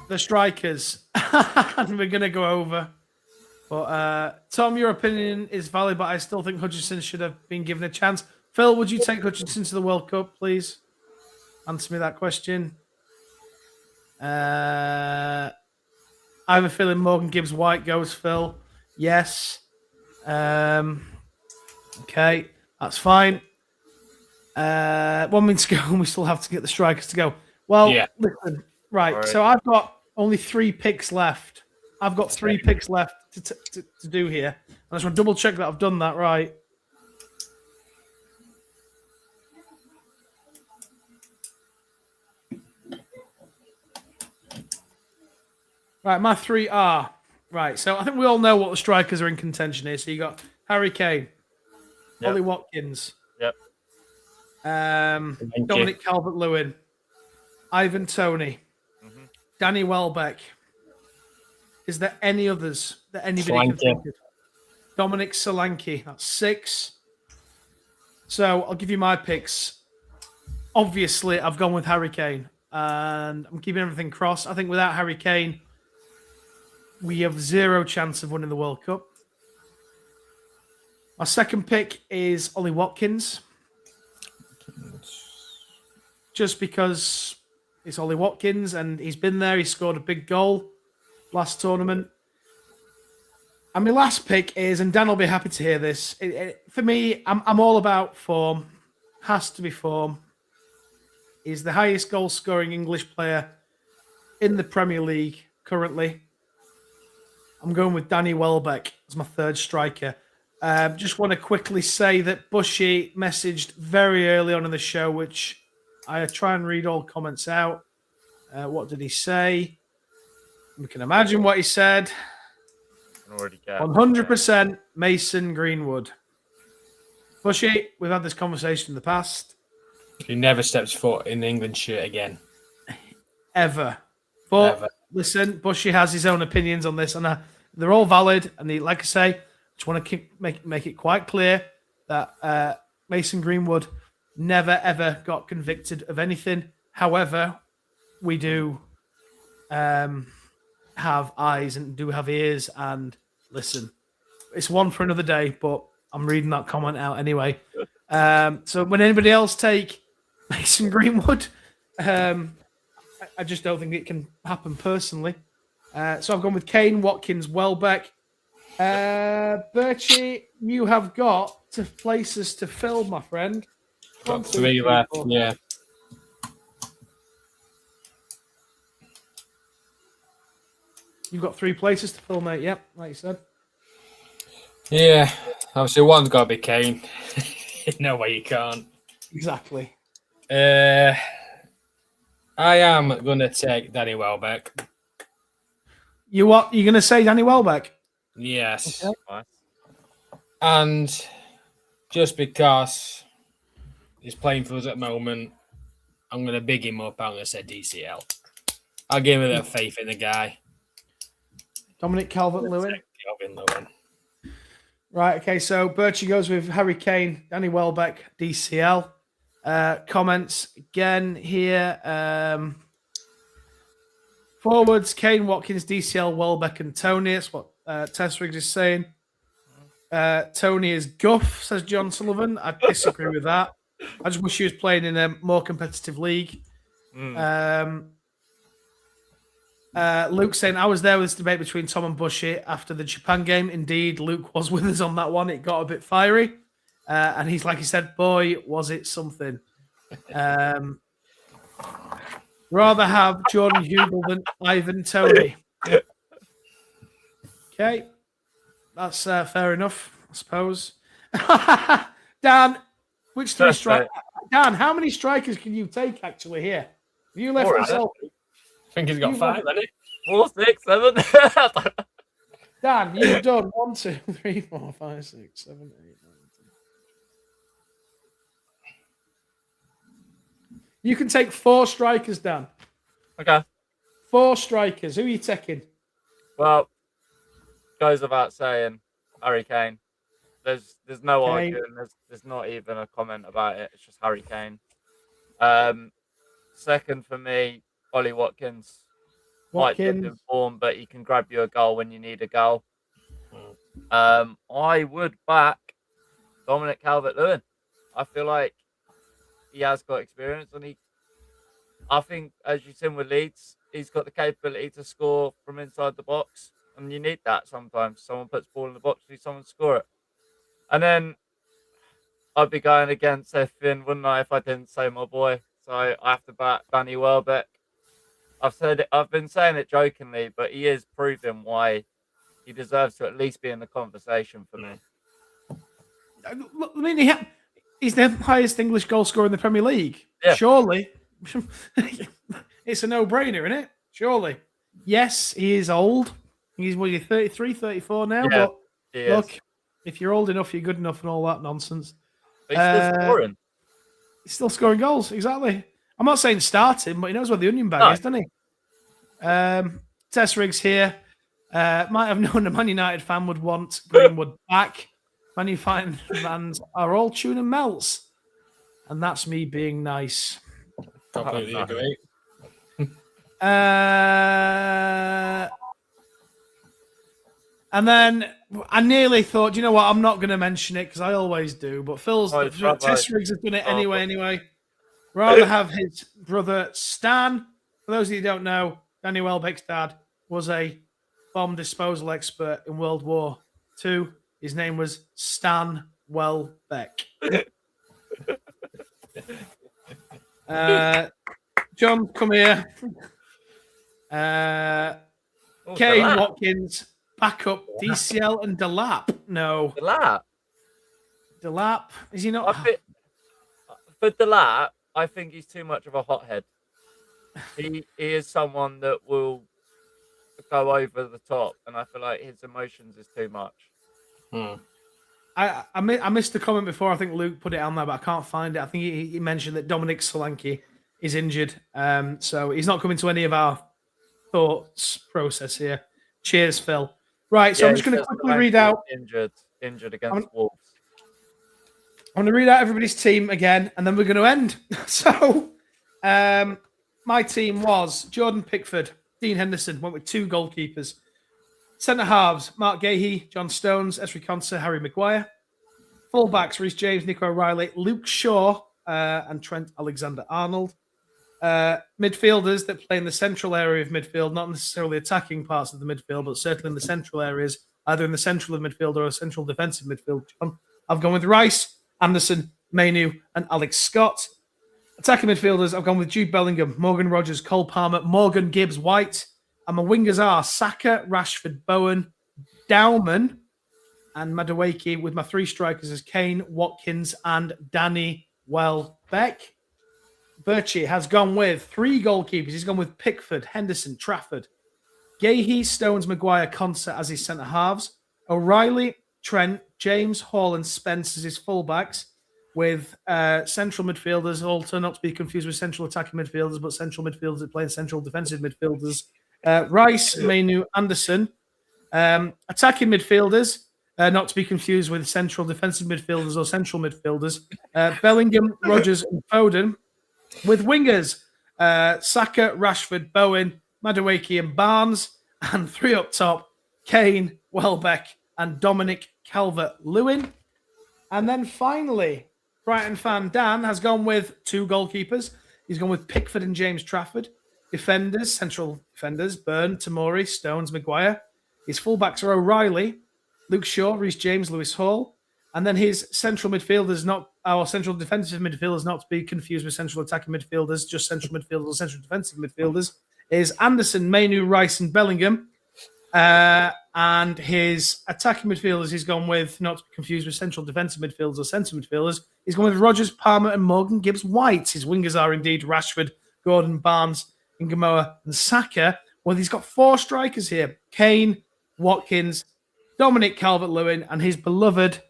the strikers. And we're going to go over. But Tom, your opinion is valid, but I still think Hutchinson should have been given a chance. Phil, would you take Hutchinson to the World Cup, please? Answer me that question. I have a feeling Morgan Gibbs White goes, Phil. Yes. Okay, that's fine. 1 minute to go, and we still have to get the strikers to go. Well, Yeah. listen, right. All right. So I've got only 3 picks left. I've got 3 picks left to do here. I just want to double check that I've done that right. Right, my 3 are right. So I think we all know what the strikers are in contention here. So you got Harry Kane, Yep. Ollie Watkins, Yep. you. Dominic Calvert-Lewin, Ivan Toney, Mhm. Danny Welbeck. Is there any others that anybody can Solanke. think of? Dominic Solanke, that's 6. So I'll give you my picks. Obviously, I've gone with Harry Kane, and I'm keeping everything crossed. I think without Harry Kane, we have 0 chance of winning the World Cup. My second pick is Ollie Watkins, just because it's Ollie Watkins and he's been there. He scored a big goal last tournament. And my last pick is, and Dan will be happy to hear this. For me, I'm all about form. Has to be form. He's the highest goal-scoring English player in the Premier League currently. I'm going with Danny Welbeck as my third striker. Just want to quickly say that Bushy messaged very early on in the show, which I try and read all comments out. What did he say? We can imagine what he said. Can already get 100% Mason Greenwood. Bushy, we've had this conversation in the past. He never steps foot in the England shirt again. Ever. But Ever. listen, Bushy has his own opinions on this, and they're all valid. And like I say, just want to make it quite clear that Mason Greenwood never, ever got convicted of anything. However, we do have eyes and do have ears, and listen, it's one for another day, but I'm reading that comment out anyway. So when anybody else take Mason Greenwood, I just don't think it can happen personally. So I've gone with Kane, Watkins, Welbeck. Birchie, you have got to places to fill, my friend. Got 3 left. Yeah. You've got 3 places to fill, mate. Yep, like you said. Yeah. Obviously, one's got to be Kane. No way you can't. Exactly. I am going to take Danny Welbeck. You're going to say Danny Welbeck? Yes. Okay. Nice. And just because he's playing for us at the moment, I'm going to big him up. I'm going to say DCL. I'll give him a bit of faith in the guy. Dominic Calvert-Lewin. Calvert-Lewin. Right, okay, so Birchie goes with Harry Kane, Danny Welbeck, DCL. Comments again here. Forwards, Kane, Watkins, DCL, Welbeck, and Tony. That's what Tess Riggs is saying. Tony is guff, says John Sullivan. I disagree with that. I just wish he was playing in a more competitive league. Luke saying, I was there with this debate between Tom and Bushy after the Japan game. Indeed, Luke was with us on that one. It got a bit fiery. And he's like he said, boy, was it something. Rather have Jordan Hugel than Ivan Toney. Okay. That's fair enough, I suppose. Dan, which 3 strikers? Dan, how many strikers can you take actually here? Have you left All right. yourself? I think he's got 5, hasn't he? 4, 6, 7. Dan, you've done 1, 2, 3, 4, 5, 6, 7, 8, 9, 10. You can take 4 strikers, Dan. Okay. 4 strikers. Who are you taking? Well, goes without saying, Harry Kane. There's no Kane. arguing. There's not even a comment about it. It's just Harry Kane. Second for me, Ollie Watkins. Might dip in form, but he can grab you a goal when you need a goal. I would back Dominic Calvert-Lewin. I feel like he has got experience, and I think, as you've seen with Leeds, he's got the capability to score from inside the box. and you need that sometimes. Someone puts ball in the box, you need someone to score it. And then I'd be going against Finn, wouldn't I, if I didn't say my boy? So I have to back Danny Welbeck. I've been saying it jokingly, but he is proving why he deserves to at least be in the conversation for me. I mean, he's the highest English goal scorer in the Premier League. Yeah. Surely. It's a no-brainer, isn't it? Surely. Yes, he is old. He's, 33, 34 now? Yeah, But he is. look, if you're old enough, you're good enough and all that nonsense. But he's still scoring. He's still scoring goals, exactly. I'm not saying start him, but he knows where the onion bag is, doesn't he? Tess Riggs here. Might have known a Man United fan would want Greenwood back. Man United fans are all tune and melts. And that's me being nice. Completely agree. And then I nearly thought, you know what, I'm not going to mention it because I always do. But Tess Riggs has done it anyway. Rather have his brother Stan. For those of you who don't know, Danny Welbeck's dad was a bomb disposal expert in World War II. His name was Stan Welbeck. John, come here. Kane, Watkins, backup, DCL and Delap. No. Delap? Is he not? For Delap, I think he's too much of a hothead. He is someone that will go over the top, and I feel like his emotions is too much. I missed the comment before. I think Luke put it on there, but I can't find it. I think he mentioned that Dominic Solanke is injured, so he's not coming to any of our thoughts process here. Cheers, Phil. Right, so I'm just going to quickly read out. Injured against Wolves. I'm going to read out everybody's team again, and then we're going to end. So, my team was Jordan Pickford, Dean Henderson, went with 2 goalkeepers. Centre halves, Mark Gahey, John Stones, Esri Konsa, Harry Maguire. Fullbacks, Reece James, Nico O'Reilly, Luke Shaw, and Trent Alexander-Arnold. Midfielders that play in the central area of midfield, not necessarily attacking parts of the midfield, but certainly in the central areas, either in the central of midfield or a central defensive midfield. I've gone with Rice, Anderson, Mainu, and Alex Scott. Attacking midfielders, I've gone with Jude Bellingham, Morgan Rogers, Cole Palmer, Morgan Gibbs White. And my wingers are Saka, Rashford, Bowen, Dowman, and Madueke, with my 3 strikers as Kane, Watkins, and Danny Welbeck. Birchie has gone with 3 goalkeepers. He's gone with Pickford, Henderson, Trafford, Gahey, Stones, Maguire, Konsa as his centre halves, O'Reilly, Trent, James, Hall, and Spence as his fullbacks, with central midfielders, also not to be confused with central attacking midfielders, but central midfielders that play central defensive midfielders. Rice, Mainu, Anderson. Attacking midfielders, not to be confused with central defensive midfielders or central midfielders. Bellingham, Rogers, and Foden. With wingers, Saka, Rashford, Bowen, Madueke, and Barnes. And 3 up top, Kane, Welbeck, and Dominic Calvert-Lewin. And then finally, Brighton fan Dan has gone with 2 goalkeepers. He's gone with Pickford and James Trafford. Defenders, central defenders, Byrne, Tamori, Stones, Maguire. His fullbacks are O'Reilly, Luke Shaw, Reece James, Lewis Hall. And then his central midfielders, not our central defensive midfielders, not to be confused with central attacking midfielders, just central midfielders or central defensive midfielders, is Anderson, Mainu, Rice, and Bellingham. And his attacking midfielders, he's gone with, not to be confused with central defensive midfielders or centre midfielders, he's gone with Rogers, Palmer, and Morgan Gibbs White. His wingers are indeed Rashford, Gordon, Barnes, Ngamoa, and Saka. Well, he's got 4 strikers here: Kane, Watkins, Dominic Calvert-Lewin, and his beloved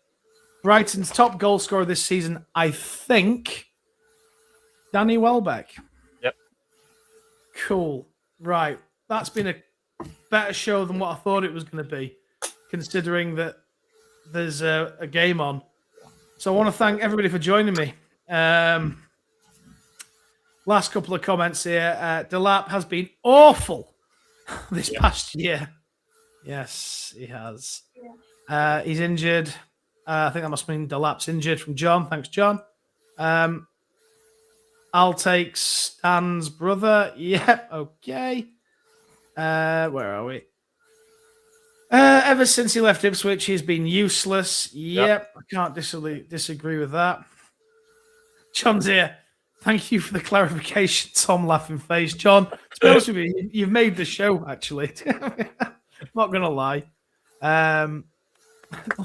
Brighton's top goal scorer this season, I think, Danny Welbeck. Yep. Cool. Right. That's been a better show than what I thought it was going to be, considering that there's a game on. So I want to thank everybody for joining me. Last couple of comments here. Delap has been awful this past year. Yes, he has. He's injured. I think that must mean Delap's injured from John. Thanks, John. I'll take Stan's brother. Yep, okay. Where are we? Ever since he left Ipswich, he's been useless. Yep. I can't disagree with that. John's here. Thank you for the clarification, Tom. Laughing face, John. To be honest with you, you've made the show. Actually, not gonna lie.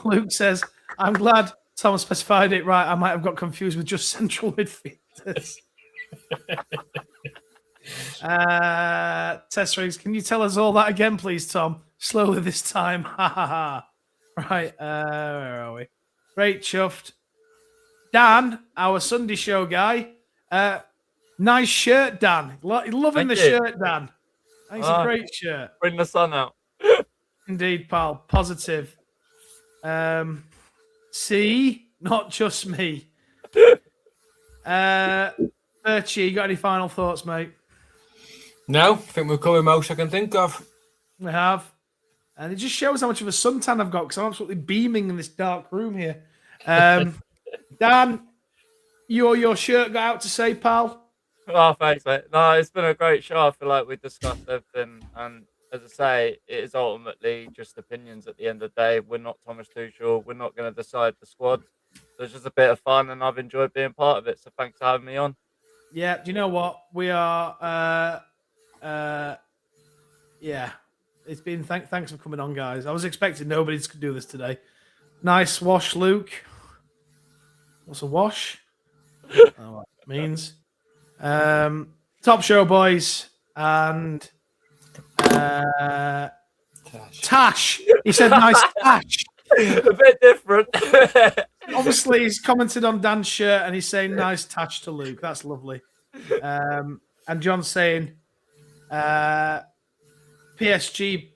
Luke says, "I'm glad Tom specified it right. I might have got confused with just central midfielders." Test rings. Can you tell us all that again, please, Tom? Slowly this time. Ha ha ha. Right. Where are we? Great chuffed. Dan, our Sunday show guy. Nice shirt, Dan. Loving the shirt, Dan. It's a great shirt. Bring the sun out. Indeed, pal. Positive. See, not just me. Birchie, you got any final thoughts, mate? No, I think we've covered most I can think of. We have. And it just shows how much of a suntan I've got because I'm absolutely beaming in this dark room here. Dan, your shirt got out to say, pal? Oh, thanks, mate. No, it's been a great show. I feel like we discussed everything. And as I say, it is ultimately just opinions at the end of the day. We're not Thomas Tuchel. We're not going to decide the squad. So it's just a bit of fun, and I've enjoyed being part of it. So thanks for having me on. Yeah, do you know what? We are... yeah. It's been... Thanks for coming on, guys. I was expecting nobody to do this today. Nice wash, Luke. What's a wash? Oh, what it means. Top show, boys. And... Tash. He said nice Tash. A bit different. Obviously, he's commented on Dan's shirt and he's saying nice Tash to Luke. That's lovely. And John's saying PSG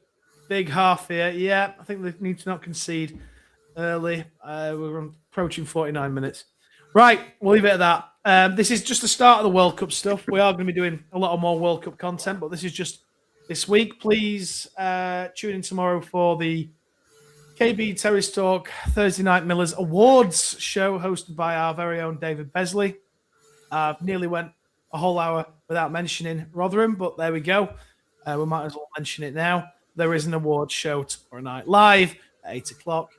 big half here. Yeah, I think they need to not concede early. We're approaching 49 minutes. Right, we'll leave it at that. This is just the start of the World Cup stuff. We are going to be doing a lot of more World Cup content, but this is just this week. Please tune in tomorrow for the KB Terrace Talk Thursday Night Millers Awards show hosted by our very own David Besley. Nearly went a whole hour without mentioning Rotherham, but there we go. We might as well mention it now. There is an awards show tomorrow night live at 8 o'clock.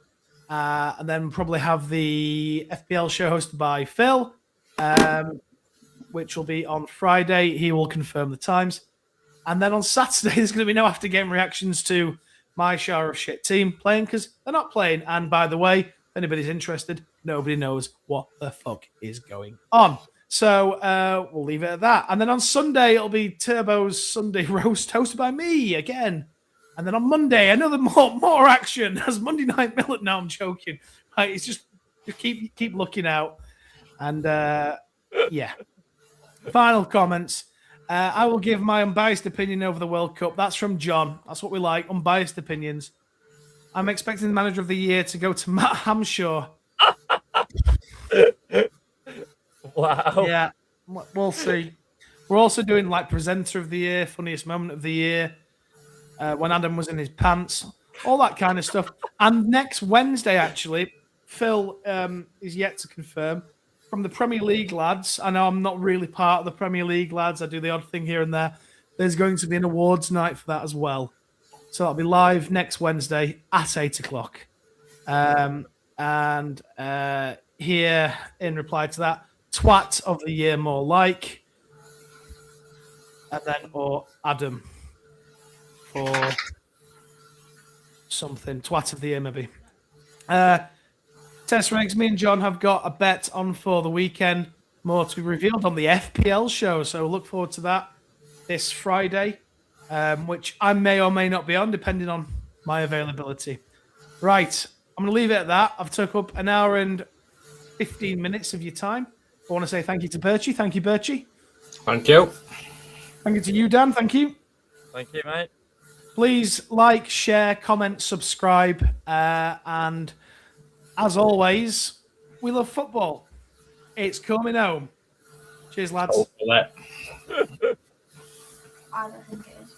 And then probably have the FPL show hosted by Phil, which will be on Friday. He will confirm the times. And then on Saturday, there's going to be no after-game reactions to my shower of shit team playing because they're not playing. And by the way, if anybody's interested, nobody knows what the fuck is going on. So we'll leave it at that. And then on Sunday, it'll be Turbo's Sunday Roast hosted by me again. And then on Monday, another more action as Monday Night Millet. No, I'm joking. Right, it's just keep looking out. And yeah. Final comments. I will give my unbiased opinion over the World Cup. That's from John. That's what we like, unbiased opinions. I'm expecting the manager of the year to go to Matt Hamshaw. Wow. Yeah, we'll see. We're also doing like presenter of the year, funniest moment of the year, when Adam was in his pants, all that kind of stuff. And next Wednesday, actually, Phil is yet to confirm. From the Premier League lads, I know I'm not really part of the Premier League lads. I do the odd thing here and there. There's going to be an awards night for that as well. So that'll be live next Wednesday at 8 o'clock. And here, in reply to that, twat of the year more like. And then, or Adam for something. Twat of the year, maybe. Test ranks, me and John have got a bet on for the weekend. More to be revealed on the FPL show. So look forward to that this Friday, which I may or may not be on, depending on my availability. Right. I'm going to leave it at that. I've took up an hour and 15 minutes of your time. I want to say thank you to Birchie. Thank you, Birchie. Thank you. Thank you to you, Dan. Thank you. Thank you, mate. Please like, share, comment, subscribe, and as always, we love football. It's coming home. Cheers, lads. I don't think it is.